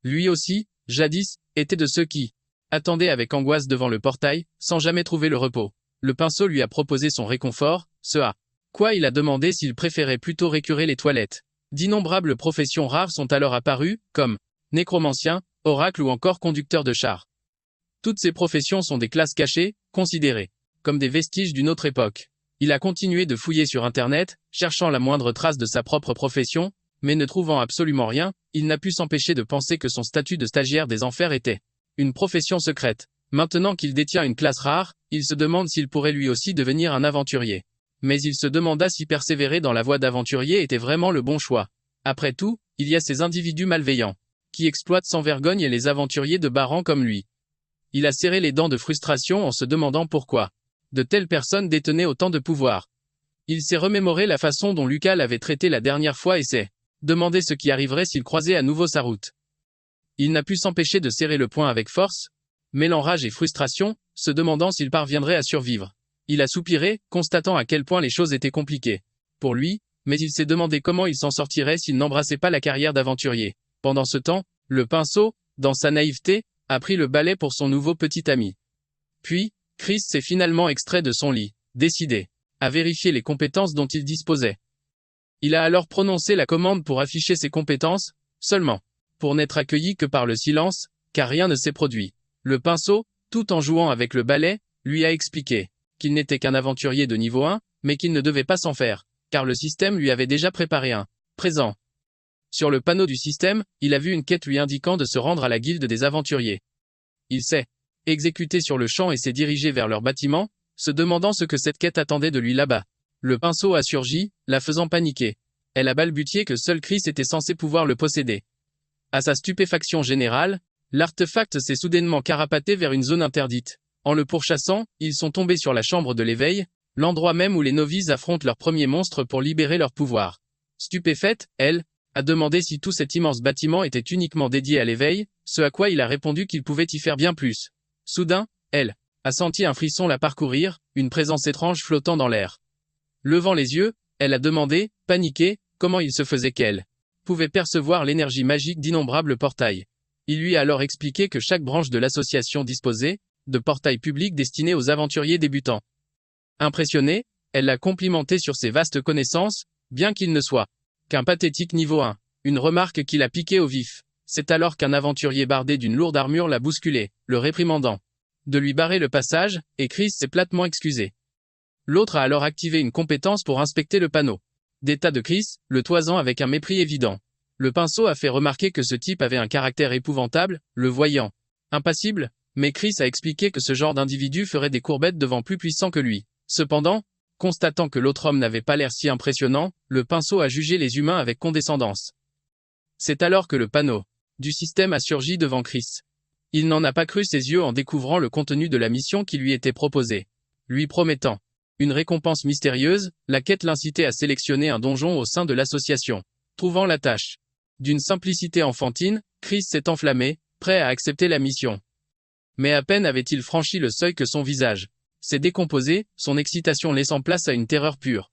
Lui aussi, jadis, était de ceux qui attendaient avec angoisse devant le portail, sans jamais trouver le repos. Le pinceau lui a proposé son réconfort, ce à quoi il a demandé s'il préférait plutôt récurer les toilettes. D'innombrables professions rares sont alors apparues, comme nécromancien, oracle ou encore conducteur de char. Toutes ces professions sont des classes cachées, considérées comme des vestiges d'une autre époque. Il a continué de fouiller sur Internet, cherchant la moindre trace de sa propre profession, mais ne trouvant absolument rien, il n'a pu s'empêcher de penser que son statut de stagiaire des enfers était une profession secrète. Maintenant qu'il détient une classe rare, il se demande s'il pourrait lui aussi devenir un aventurier. Mais il se demanda si persévérer dans la voie d'aventurier était vraiment le bon choix. Après tout, il y a ces individus malveillants, qui exploitent sans vergogne les aventuriers de bas rang comme lui. Il a serré les dents de frustration en se demandant pourquoi de telles personnes détenaient autant de pouvoir. Il s'est remémoré la façon dont Lucas l'avait traité la dernière fois et s'est demandé ce qui arriverait s'il croisait à nouveau sa route. Il n'a pu s'empêcher de serrer le poing avec force, mêlant rage et frustration, se demandant s'il parviendrait à survivre. Il a soupiré, constatant à quel point les choses étaient compliquées pour lui, mais il s'est demandé comment il s'en sortirait s'il n'embrassait pas la carrière d'aventurier. Pendant ce temps, le pinceau, dans sa naïveté, a pris le balai pour son nouveau petit ami. Puis, Chris s'est finalement extrait de son lit, décidé à vérifier les compétences dont il disposait. Il a alors prononcé la commande pour afficher ses compétences, seulement, pour n'être accueilli que par le silence, car rien ne s'est produit. Le pinceau, tout en jouant avec le balai, lui a expliqué qu'il n'était qu'un aventurier de niveau 1, mais qu'il ne devait pas s'en faire, car le système lui avait déjà préparé un présent. Sur le panneau du système, il a vu une quête lui indiquant de se rendre à la guilde des aventuriers. Il s'est exécuté sur le champ et s'est dirigé vers leur bâtiment, se demandant ce que cette quête attendait de lui là-bas. Le pinceau a surgi, la faisant paniquer. Elle a balbutié que seul Chris était censé pouvoir le posséder. À sa stupéfaction générale, l'artefact s'est soudainement carapaté vers une zone interdite. En le pourchassant, ils sont tombés sur la chambre de l'éveil, l'endroit même où les novices affrontent leur premier monstre pour libérer leur pouvoir. Stupéfaite, elle a demandé si tout cet immense bâtiment était uniquement dédié à l'éveil, ce à quoi il a répondu qu'il pouvait y faire bien plus. Soudain, elle a senti un frisson la parcourir, une présence étrange flottant dans l'air. Levant les yeux, elle a demandé, paniquée, comment il se faisait qu'elle pouvait percevoir l'énergie magique d'innombrables portails. Il lui a alors expliqué que chaque branche de l'association disposait de portails publics destinés aux aventuriers débutants. Impressionnée, elle l'a complimenté sur ses vastes connaissances, bien qu'il ne soit qu'un pathétique niveau 1. Une remarque qui l'a piqué au vif. C'est alors qu'un aventurier bardé d'une lourde armure l'a bousculé, le réprimandant de lui barrer le passage, et Chris s'est platement excusé. L'autre a alors activé une compétence pour inspecter le panneau d'état de Chris, le toisant avec un mépris évident. Le pinceau a fait remarquer que ce type avait un caractère épouvantable, le voyant impassible, mais Chris a expliqué que ce genre d'individu ferait des courbettes devant plus puissant que lui. Cependant, constatant que l'autre homme n'avait pas l'air si impressionnant, le pinceau a jugé les humains avec condescendance. C'est alors que le panneau du système a surgi devant Chris. Il n'en a pas cru ses yeux en découvrant le contenu de la mission qui lui était proposée. Lui promettant une récompense mystérieuse, la quête l'incitait à sélectionner un donjon au sein de l'association. Trouvant la tâche d'une simplicité enfantine, Chris s'est enflammé, prêt à accepter la mission. Mais à peine avait-il franchi le seuil que son visage s'est décomposé, son excitation laissant place à une terreur pure.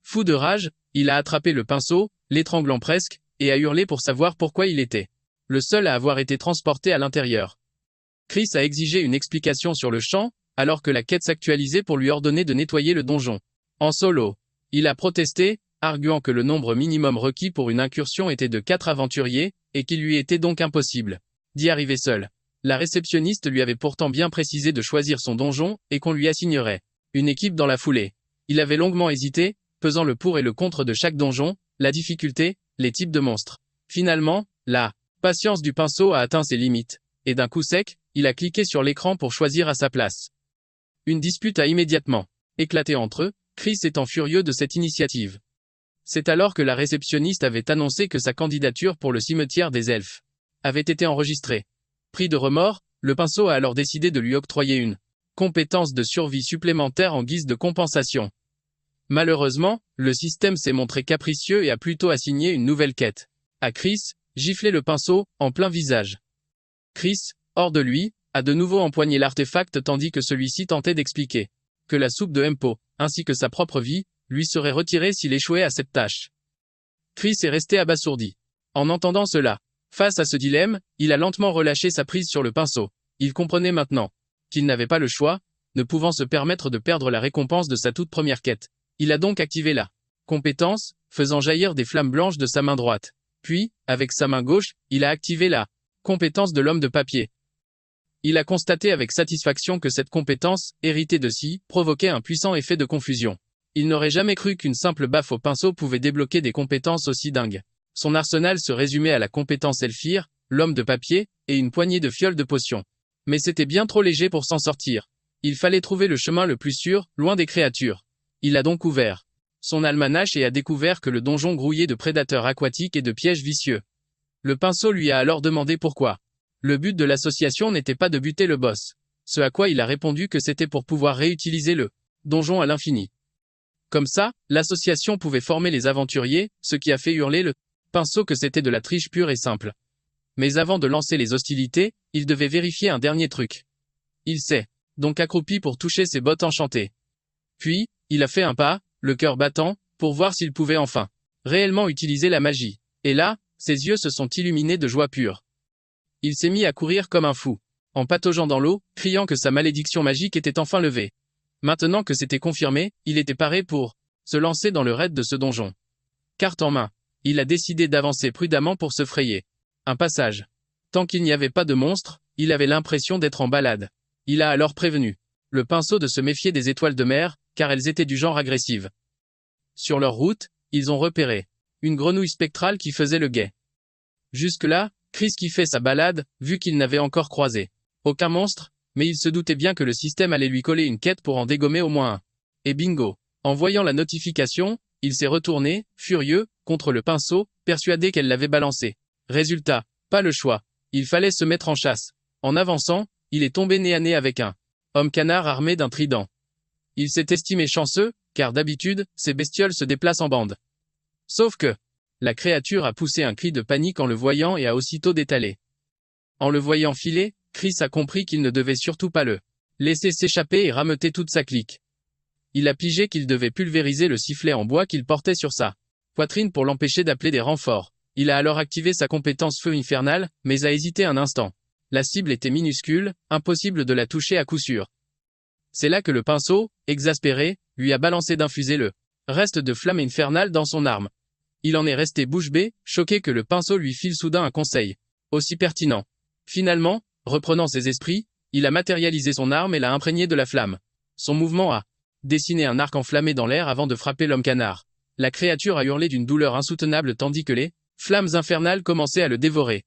Fou de rage, il a attrapé le pinceau, l'étranglant presque, et a hurlé pour savoir pourquoi il était le seul à avoir été transporté à l'intérieur. Chris a exigé une explication sur le champ, alors que la quête s'actualisait pour lui ordonner de nettoyer le donjon. En solo, il a protesté, arguant que le nombre minimum requis pour une incursion était de 4 aventuriers, et qu'il lui était donc impossible d'y arriver seul. La réceptionniste lui avait pourtant bien précisé de choisir son donjon, et qu'on lui assignerait une équipe dans la foulée. Il avait longuement hésité, pesant le pour et le contre de chaque donjon, la difficulté, les types de monstres. Finalement, la patience du pinceau a atteint ses limites, et d'un coup sec, il a cliqué sur l'écran pour choisir à sa place. Une dispute a immédiatement éclaté entre eux, Chris étant furieux de cette initiative. C'est alors que la réceptionniste avait annoncé que sa candidature pour le cimetière des elfes avait été enregistrée. Pris de remords, le pinceau a alors décidé de lui octroyer une compétence de survie supplémentaire en guise de compensation. Malheureusement, le système s'est montré capricieux et a plutôt assigné une nouvelle quête à Chris, gifler le pinceau, en plein visage. Chris, hors de lui, a de nouveau empoigné l'artefact tandis que celui-ci tentait d'expliquer que la soupe de Empo, ainsi que sa propre vie, lui serait retirée s'il échouait à cette tâche. Chris est resté abasourdi. En entendant cela, face à ce dilemme, il a lentement relâché sa prise sur le pinceau. Il comprenait maintenant qu'il n'avait pas le choix, ne pouvant se permettre de perdre la récompense de sa toute première quête. Il a donc activé la compétence, faisant jaillir des flammes blanches de sa main droite. Puis, avec sa main gauche, il a activé la compétence de l'homme de papier. Il a constaté avec satisfaction que cette compétence, héritée de Si, provoquait un puissant effet de confusion. Il n'aurait jamais cru qu'une simple baffe au pinceau pouvait débloquer des compétences aussi dingues. Son arsenal se résumait à la compétence Elfir, l'homme de papier, et une poignée de fioles de potions. Mais c'était bien trop léger pour s'en sortir. Il fallait trouver le chemin le plus sûr, loin des créatures. Il a donc ouvert son almanach et a découvert que le donjon grouillait de prédateurs aquatiques et de pièges vicieux. Le pinceau lui a alors demandé pourquoi. Le but de l'association n'était pas de buter le boss. Ce à quoi il a répondu que c'était pour pouvoir réutiliser le donjon à l'infini. Comme ça, l'association pouvait former les aventuriers, ce qui a fait hurler le pinceau que c'était de la triche pure et simple. Mais avant de lancer les hostilités, il devait vérifier un dernier truc. Il s'est donc accroupi pour toucher ses bottes enchantées. Puis, il a fait un pas, le cœur battant, pour voir s'il pouvait enfin réellement utiliser la magie. Et là, ses yeux se sont illuminés de joie pure. Il s'est mis à courir comme un fou, en pataugeant dans l'eau, criant que sa malédiction magique était enfin levée. Maintenant que c'était confirmé, il était paré pour se lancer dans le raid de ce donjon. Carte en main, il a décidé d'avancer prudemment pour se frayer un passage. Tant qu'il n'y avait pas de monstre, il avait l'impression d'être en balade. Il a alors prévenu le pinceau de se méfier des étoiles de mer, car elles étaient du genre agressives. Sur leur route, ils ont repéré une grenouille spectrale qui faisait le guet. Jusque-là, Chris kiffait sa balade, vu qu'il n'avait encore croisé aucun monstre, mais il se doutait bien que le système allait lui coller une quête pour en dégommer au moins un. Et bingo! En voyant la notification, il s'est retourné, furieux, contre le pinceau, persuadé qu'elle l'avait balancé. Résultat, pas le choix. Il fallait se mettre en chasse. En avançant, il est tombé nez à nez avec un homme canard armé d'un trident. Il s'est estimé chanceux, car d'habitude, ces bestioles se déplacent en bande. Sauf que la créature a poussé un cri de panique en le voyant et a aussitôt détalé. En le voyant filer, Chris a compris qu'il ne devait surtout pas le laisser s'échapper et rameuter toute sa clique. Il a pigé qu'il devait pulvériser le sifflet en bois qu'il portait sur sa poitrine pour l'empêcher d'appeler des renforts. Il a alors activé sa compétence feu infernal, mais a hésité un instant. La cible était minuscule, impossible de la toucher à coup sûr. C'est là que le pinceau, exaspéré, lui a balancé d'infuser le reste de flamme infernale dans son arme. Il en est resté bouche bée, choqué que le pinceau lui file soudain un conseil aussi pertinent. Finalement, reprenant ses esprits, il a matérialisé son arme et l'a imprégnée de la flamme. Son mouvement a dessiné un arc enflammé dans l'air avant de frapper l'homme canard. La créature a hurlé d'une douleur insoutenable tandis que les flammes infernales commençaient à le dévorer.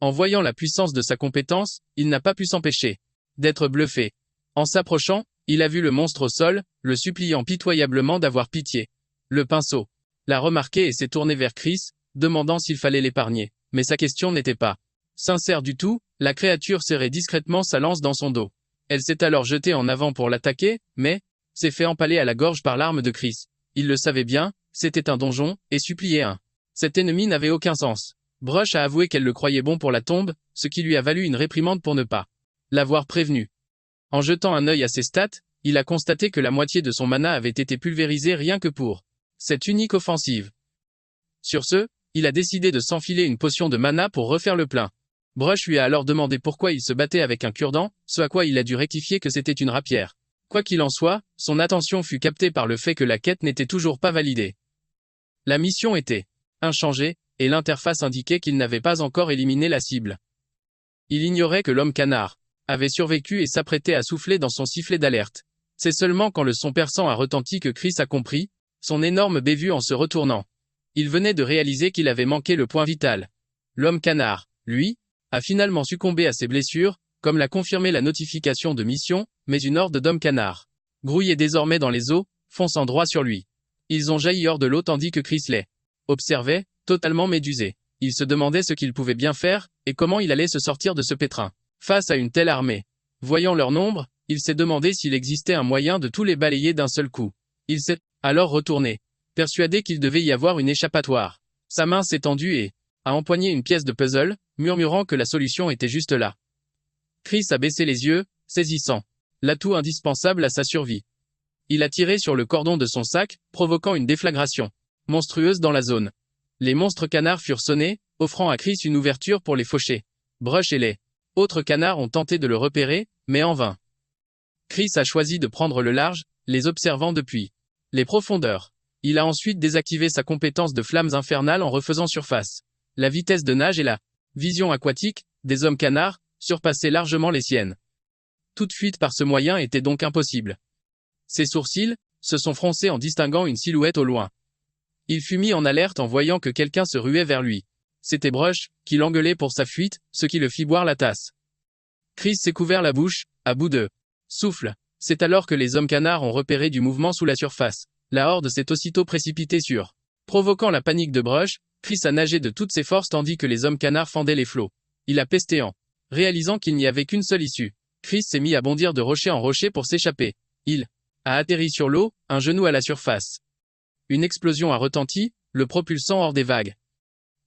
En voyant la puissance de sa compétence, il n'a pas pu s'empêcher d'être bluffé. En s'approchant, il a vu le monstre au sol, le suppliant pitoyablement d'avoir pitié. Le pinceau l'a remarqué et s'est tourné vers Chris, demandant s'il fallait l'épargner. Mais sa question n'était pas sincère du tout, la créature serrait discrètement sa lance dans son dos. Elle s'est alors jetée en avant pour l'attaquer, mais s'est fait empaler à la gorge par l'arme de Chris. Il le savait bien, c'était un donjon, et supplier un. Cet ennemi n'avait aucun sens. Brush a avoué qu'elle le croyait bon pour la tombe, ce qui lui a valu une réprimande pour ne pas l'avoir prévenu. En jetant un œil à ses stats, il a constaté que la moitié de son mana avait été pulvérisée rien que pour cette unique offensive. Sur ce, il a décidé de s'enfiler une potion de mana pour refaire le plein. Brush lui a alors demandé pourquoi il se battait avec un cure-dent, ce à quoi il a dû rectifier que c'était une rapière. Quoi qu'il en soit, son attention fut captée par le fait que la quête n'était toujours pas validée. La mission était inchangée, et l'interface indiquait qu'il n'avait pas encore éliminé la cible. Il ignorait que l'homme canard avait survécu et s'apprêtait à souffler dans son sifflet d'alerte. C'est seulement quand le son perçant a retenti que Chris a compris son énorme bévue en se retournant. Il venait de réaliser qu'il avait manqué le point vital. L'homme canard, lui, a finalement succombé à ses blessures, comme l'a confirmé la notification de mission, mais une horde d'hommes canards grouillait désormais dans les eaux, fonçant droit sur lui. Ils ont jailli hors de l'eau tandis que Chris les observait, totalement médusé. Il se demandait ce qu'il pouvait bien faire, et comment il allait se sortir de ce pétrin. Face à une telle armée, voyant leur nombre, il s'est demandé s'il existait un moyen de tous les balayer d'un seul coup. Il s'est alors retourné, persuadé qu'il devait y avoir une échappatoire. Sa main s'est tendue et a empoigné une pièce de puzzle, murmurant que la solution était juste là. Chris a baissé les yeux, saisissant l'atout indispensable à sa survie. Il a tiré sur le cordon de son sac, provoquant une déflagration monstrueuse dans la zone. Les monstres canards furent sonnés, offrant à Chris une ouverture pour les faucher. Brush et les autres canards ont tenté de le repérer, mais en vain. Chris a choisi de prendre le large, les observant depuis les profondeurs. Il a ensuite désactivé sa compétence de flammes infernales en refaisant surface. La vitesse de nage et la vision aquatique des hommes canards surpassaient largement les siennes. Toute fuite par ce moyen était donc impossible. Ses sourcils se sont froncés en distinguant une silhouette au loin. Il fut mis en alerte en voyant que quelqu'un se ruait vers lui. C'était Brush, qui l'engueulait pour sa fuite, ce qui le fit boire la tasse. Chris s'est couvert la bouche, à bout de souffle. C'est alors que les hommes canards ont repéré du mouvement sous la surface. La horde s'est aussitôt précipitée sur. Provoquant la panique de Brush, Chris a nagé de toutes ses forces tandis que les hommes canards fendaient les flots. Il a pesté en réalisant qu'il n'y avait qu'une seule issue. Chris s'est mis à bondir de rocher en rocher pour s'échapper. Il a atterri sur l'eau, un genou à la surface. Une explosion a retenti, le propulsant hors des vagues.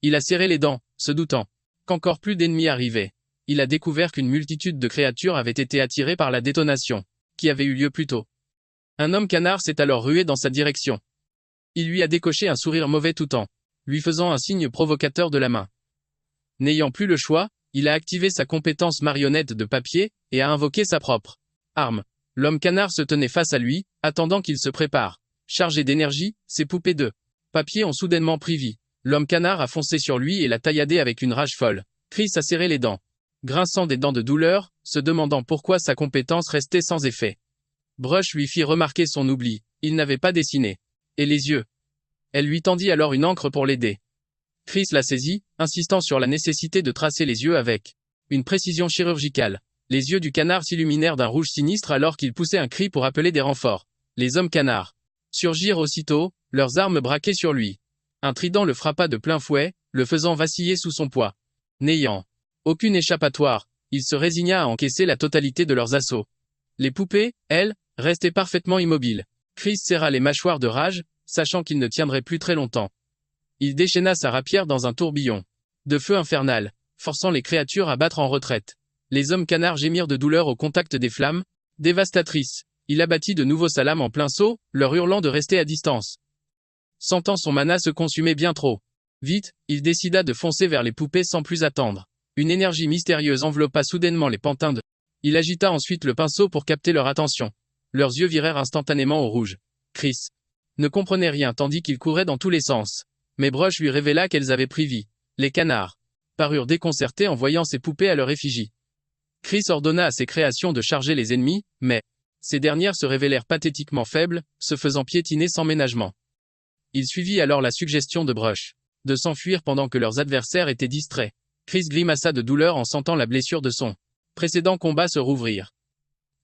Il a serré les dents, se doutant qu'encore plus d'ennemis arrivaient. Il a découvert qu'une multitude de créatures avaient été attirées par la détonation, qui avait eu lieu plus tôt. Un homme canard s'est alors rué dans sa direction. Il lui a décoché un sourire mauvais tout en lui faisant un signe provocateur de la main. N'ayant plus le choix, il a activé sa compétence marionnette de papier, et a invoqué sa propre arme. L'homme canard se tenait face à lui, attendant qu'il se prépare. Chargé d'énergie, ses poupées de papier ont soudainement pris vie. L'homme canard a foncé sur lui et l'a tailladé avec une rage folle. Chris a serré les dents, grinçant des dents de douleur, se demandant pourquoi sa compétence restait sans effet. Brush lui fit remarquer son oubli, il n'avait pas dessiné. Et les yeux. Elle lui tendit alors une encre pour l'aider. Chris la saisit, insistant sur la nécessité de tracer les yeux avec une précision chirurgicale. Les yeux du canard s'illuminèrent d'un rouge sinistre alors qu'il poussait un cri pour appeler des renforts. Les hommes canards surgirent aussitôt, leurs armes braquées sur lui. Un trident le frappa de plein fouet, le faisant vaciller sous son poids. N'ayant aucune échappatoire, il se résigna à encaisser la totalité de leurs assauts. Les poupées, elles, restaient parfaitement immobiles. Chris serra les mâchoires de rage, sachant qu'il ne tiendrait plus très longtemps. Il déchaîna sa rapière dans un tourbillon de feu infernal, forçant les créatures à battre en retraite. Les hommes canards gémirent de douleur au contact des flammes dévastatrices. Il abattit de nouveau sa lame en plein saut, leur hurlant de rester à distance. Sentant son mana se consumer bien trop. Vite, il décida de foncer vers les poupées sans plus attendre. Une énergie mystérieuse enveloppa soudainement les pantins de... Il agita ensuite le pinceau pour capter leur attention. Leurs yeux virèrent instantanément au rouge. Chris ne comprenait rien tandis qu'il courait dans tous les sens. Mais Brush lui révéla qu'elles avaient pris vie. Les canards parurent déconcertés en voyant ces poupées à leur effigie. Chris ordonna à ses créations de charger les ennemis, mais ces dernières se révélèrent pathétiquement faibles, se faisant piétiner sans ménagement. Il suivit alors la suggestion de Brush de s'enfuir pendant que leurs adversaires étaient distraits. Chris grimaça de douleur en sentant la blessure de son précédent combat se rouvrir.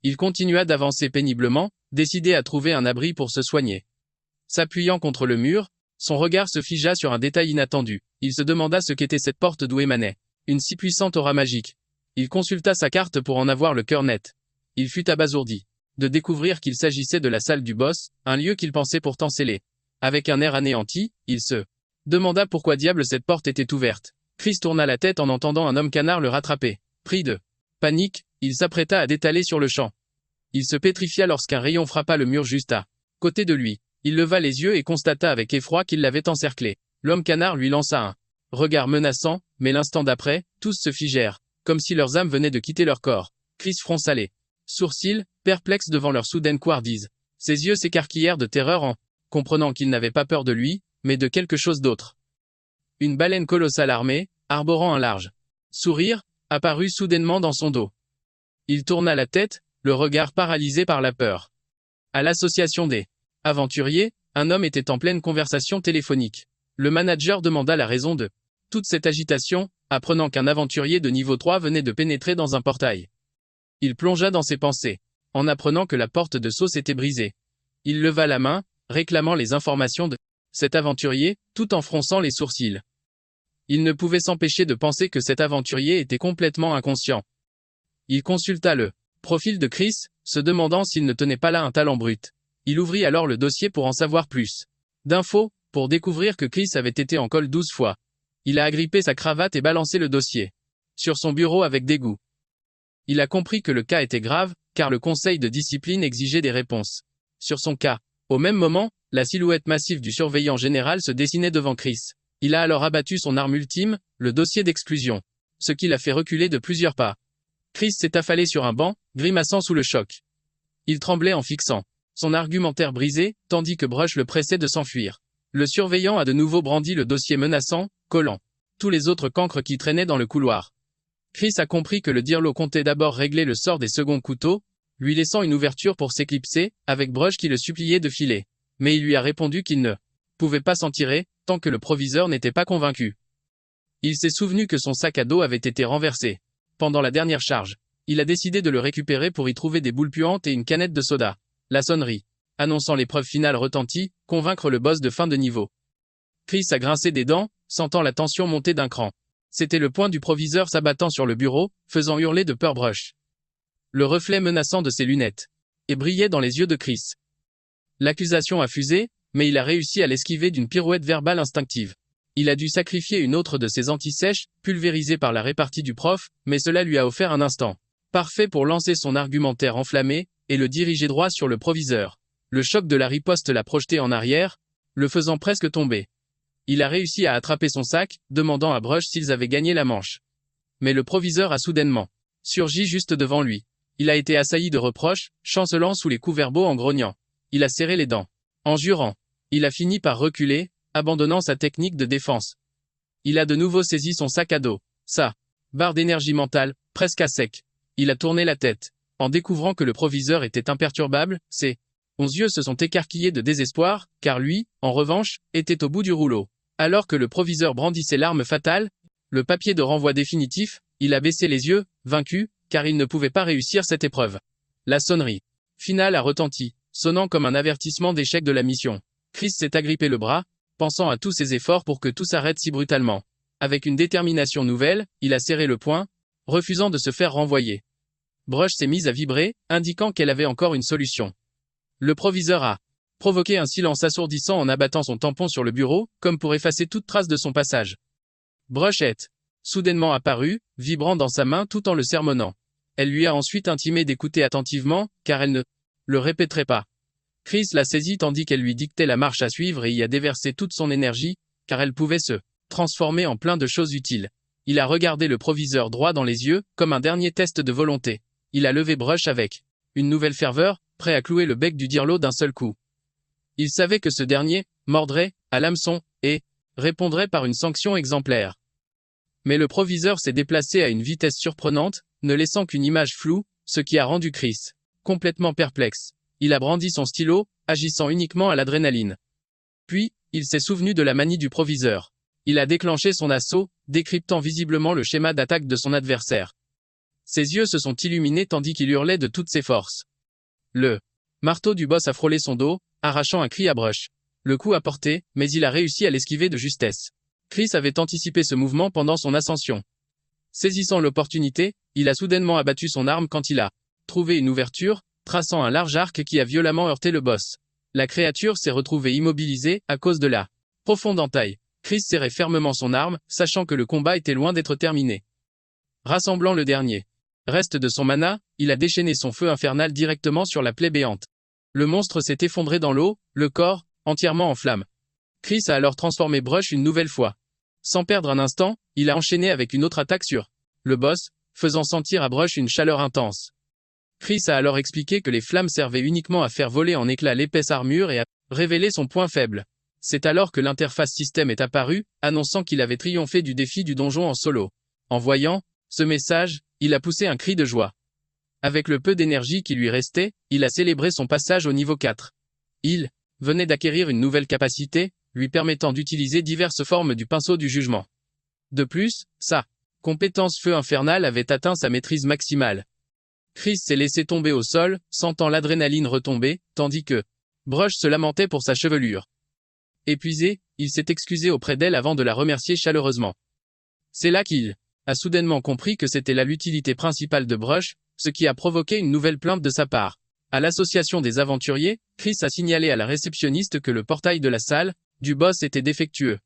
Il continua d'avancer péniblement, décidé à trouver un abri pour se soigner. S'appuyant contre le mur, son regard se figea sur un détail inattendu. Il se demanda ce qu'était cette porte d'où émanait une si puissante aura magique. Il consulta sa carte pour en avoir le cœur net. Il fut abasourdi de découvrir qu'il s'agissait de la salle du boss, un lieu qu'il pensait pourtant scellé. Avec un air anéanti, il se demanda pourquoi diable cette porte était ouverte. Chris tourna la tête en entendant un homme canard le rattraper. Pris de panique, il s'apprêta à détaler sur le champ. Il se pétrifia lorsqu'un rayon frappa le mur juste à côté de lui. Il leva les yeux et constata avec effroi qu'il l'avait encerclé. L'homme canard lui lança un regard menaçant, mais l'instant d'après, tous se figèrent, comme si leurs âmes venaient de quitter leur corps. Chris fronça les sourcils, perplexe devant leur soudaine couardise. Ses yeux s'écarquillèrent de terreur en comprenant qu'il n'avait pas peur de lui, mais de quelque chose d'autre. Une baleine colossale armée, arborant un large sourire, apparut soudainement dans son dos. Il tourna la tête, le regard paralysé par la peur. À l'association des aventuriers, un homme était en pleine conversation téléphonique. Le manager demanda la raison de toute cette agitation, apprenant qu'un aventurier de niveau 3 venait de pénétrer dans un portail. Il plongea dans ses pensées, en apprenant que la porte de Sceaux s'était brisée. Il leva la main, réclamant les informations de cet aventurier, tout en fronçant les sourcils. Il ne pouvait s'empêcher de penser que cet aventurier était complètement inconscient. Il consulta le profil de Chris, se demandant s'il ne tenait pas là un talent brut. Il ouvrit alors le dossier pour en savoir plus d'infos, pour découvrir que Chris avait été en col 12 fois. Il a agrippé sa cravate et balancé le dossier sur son bureau avec dégoût. Il a compris que le cas était grave, car le conseil de discipline exigeait des réponses sur son cas. Au même moment, la silhouette massive du surveillant général se dessinait devant Chris. Il a alors abattu son arme ultime, le dossier d'exclusion, ce qui l'a fait reculer de plusieurs pas. Chris s'est affalé sur un banc, grimaçant sous le choc. Il tremblait en fixant son argumentaire brisé, tandis que Brush le pressait de s'enfuir. Le surveillant a de nouveau brandi le dossier menaçant, collant tous les autres cancres qui traînaient dans le couloir. Chris a compris que le Dirlo comptait d'abord régler le sort des seconds couteaux, lui laissant une ouverture pour s'éclipser, avec Brush qui le suppliait de filer. Mais il lui a répondu qu'il ne pouvait pas s'en tirer, tant que le proviseur n'était pas convaincu. Il s'est souvenu que son sac à dos avait été renversé pendant la dernière charge. Il a décidé de le récupérer pour y trouver des boules puantes et une canette de soda. La sonnerie annonçant l'épreuve finale retentit, convaincre le boss de fin de niveau. Chris a grincé des dents, sentant la tension monter d'un cran. C'était le poing du proviseur s'abattant sur le bureau, faisant hurler de peur Brush. Le reflet menaçant de ses lunettes et brillait dans les yeux de Chris. L'accusation a fusé, mais il a réussi à l'esquiver d'une pirouette verbale instinctive. Il a dû sacrifier une autre de ses antisèches, pulvérisée par la répartie du prof, mais cela lui a offert un instant parfait pour lancer son argumentaire enflammé, et le diriger droit sur le proviseur. Le choc de la riposte l'a projeté en arrière, le faisant presque tomber. Il a réussi à attraper son sac, demandant à Brush s'ils avaient gagné la manche. Mais le proviseur a soudainement surgi juste devant lui. Il a été assailli de reproches, chancelant sous les coups verbaux en grognant. Il a serré les dents, en jurant. Il a fini par reculer, abandonnant sa technique de défense. Il a de nouveau saisi son sac à dos. Sa barre d'énergie mentale, presque à sec. Il a tourné la tête. En découvrant que le proviseur était imperturbable, ses 11 yeux se sont écarquillés de désespoir, car lui, en revanche, était au bout du rouleau. Alors que le proviseur brandissait l'arme fatale, le papier de renvoi définitif, il a baissé les yeux, vaincu, car il ne pouvait pas réussir cette épreuve. La sonnerie finale a retenti, sonnant comme un avertissement d'échec de la mission. Chris s'est agrippé le bras, pensant à tous ses efforts pour que tout s'arrête si brutalement. Avec une détermination nouvelle, il a serré le poing, refusant de se faire renvoyer. Brush s'est mise à vibrer, indiquant qu'elle avait encore une solution. Le proviseur a provoqué un silence assourdissant en abattant son tampon sur le bureau, comme pour effacer toute trace de son passage. Brush est soudainement apparue, vibrant dans sa main tout en le sermonnant. Elle lui a ensuite intimé d'écouter attentivement, car elle ne le répéterait pas. Chris l'a saisie tandis qu'elle lui dictait la marche à suivre et y a déversé toute son énergie, car elle pouvait se transformé en plein de choses utiles. Il a regardé le proviseur droit dans les yeux, comme un dernier test de volonté. Il a levé Brush avec une nouvelle ferveur, prêt à clouer le bec du dirlo d'un seul coup. Il savait que ce dernier mordrait à l'hameçon et répondrait par une sanction exemplaire. Mais le proviseur s'est déplacé à une vitesse surprenante, ne laissant qu'une image floue, ce qui a rendu Chris complètement perplexe. Il a brandi son stylo, agissant uniquement à l'adrénaline. Puis, il s'est souvenu de la manie du proviseur. Il a déclenché son assaut, décryptant visiblement le schéma d'attaque de son adversaire. Ses yeux se sont illuminés tandis qu'il hurlait de toutes ses forces. Le marteau du boss a frôlé son dos, arrachant un cri à Brush. Le coup a porté, mais il a réussi à l'esquiver de justesse. Chris avait anticipé ce mouvement pendant son ascension. Saisissant l'opportunité, il a soudainement abattu son arme quand il a trouvé une ouverture, traçant un large arc qui a violemment heurté le boss. La créature s'est retrouvée immobilisée à cause de la profonde entaille. Chris serrait fermement son arme, sachant que le combat était loin d'être terminé. Rassemblant le dernier reste de son mana, il a déchaîné son feu infernal directement sur la plaie béante. Le monstre s'est effondré dans l'eau, le corps entièrement en flammes. Chris a alors transformé Brush une nouvelle fois. Sans perdre un instant, il a enchaîné avec une autre attaque sur le boss, faisant sentir à Brush une chaleur intense. Chris a alors expliqué que les flammes servaient uniquement à faire voler en éclats l'épaisse armure et à révéler son point faible. C'est alors que l'interface système est apparue, annonçant qu'il avait triomphé du défi du donjon en solo. En voyant ce message, il a poussé un cri de joie. Avec le peu d'énergie qui lui restait, il a célébré son passage au niveau 4. Il venait d'acquérir une nouvelle capacité, lui permettant d'utiliser diverses formes du pinceau du jugement. De plus, sa compétence feu infernal avait atteint sa maîtrise maximale. Chris s'est laissé tomber au sol, sentant l'adrénaline retomber, tandis que Brush se lamentait pour sa chevelure. Épuisé, il s'est excusé auprès d'elle avant de la remercier chaleureusement. C'est là qu'il a soudainement compris que c'était là l'utilité principale de Brush, ce qui a provoqué une nouvelle plainte de sa part. À l'association des aventuriers, Chris a signalé à la réceptionniste que le portail de la salle du boss était défectueux.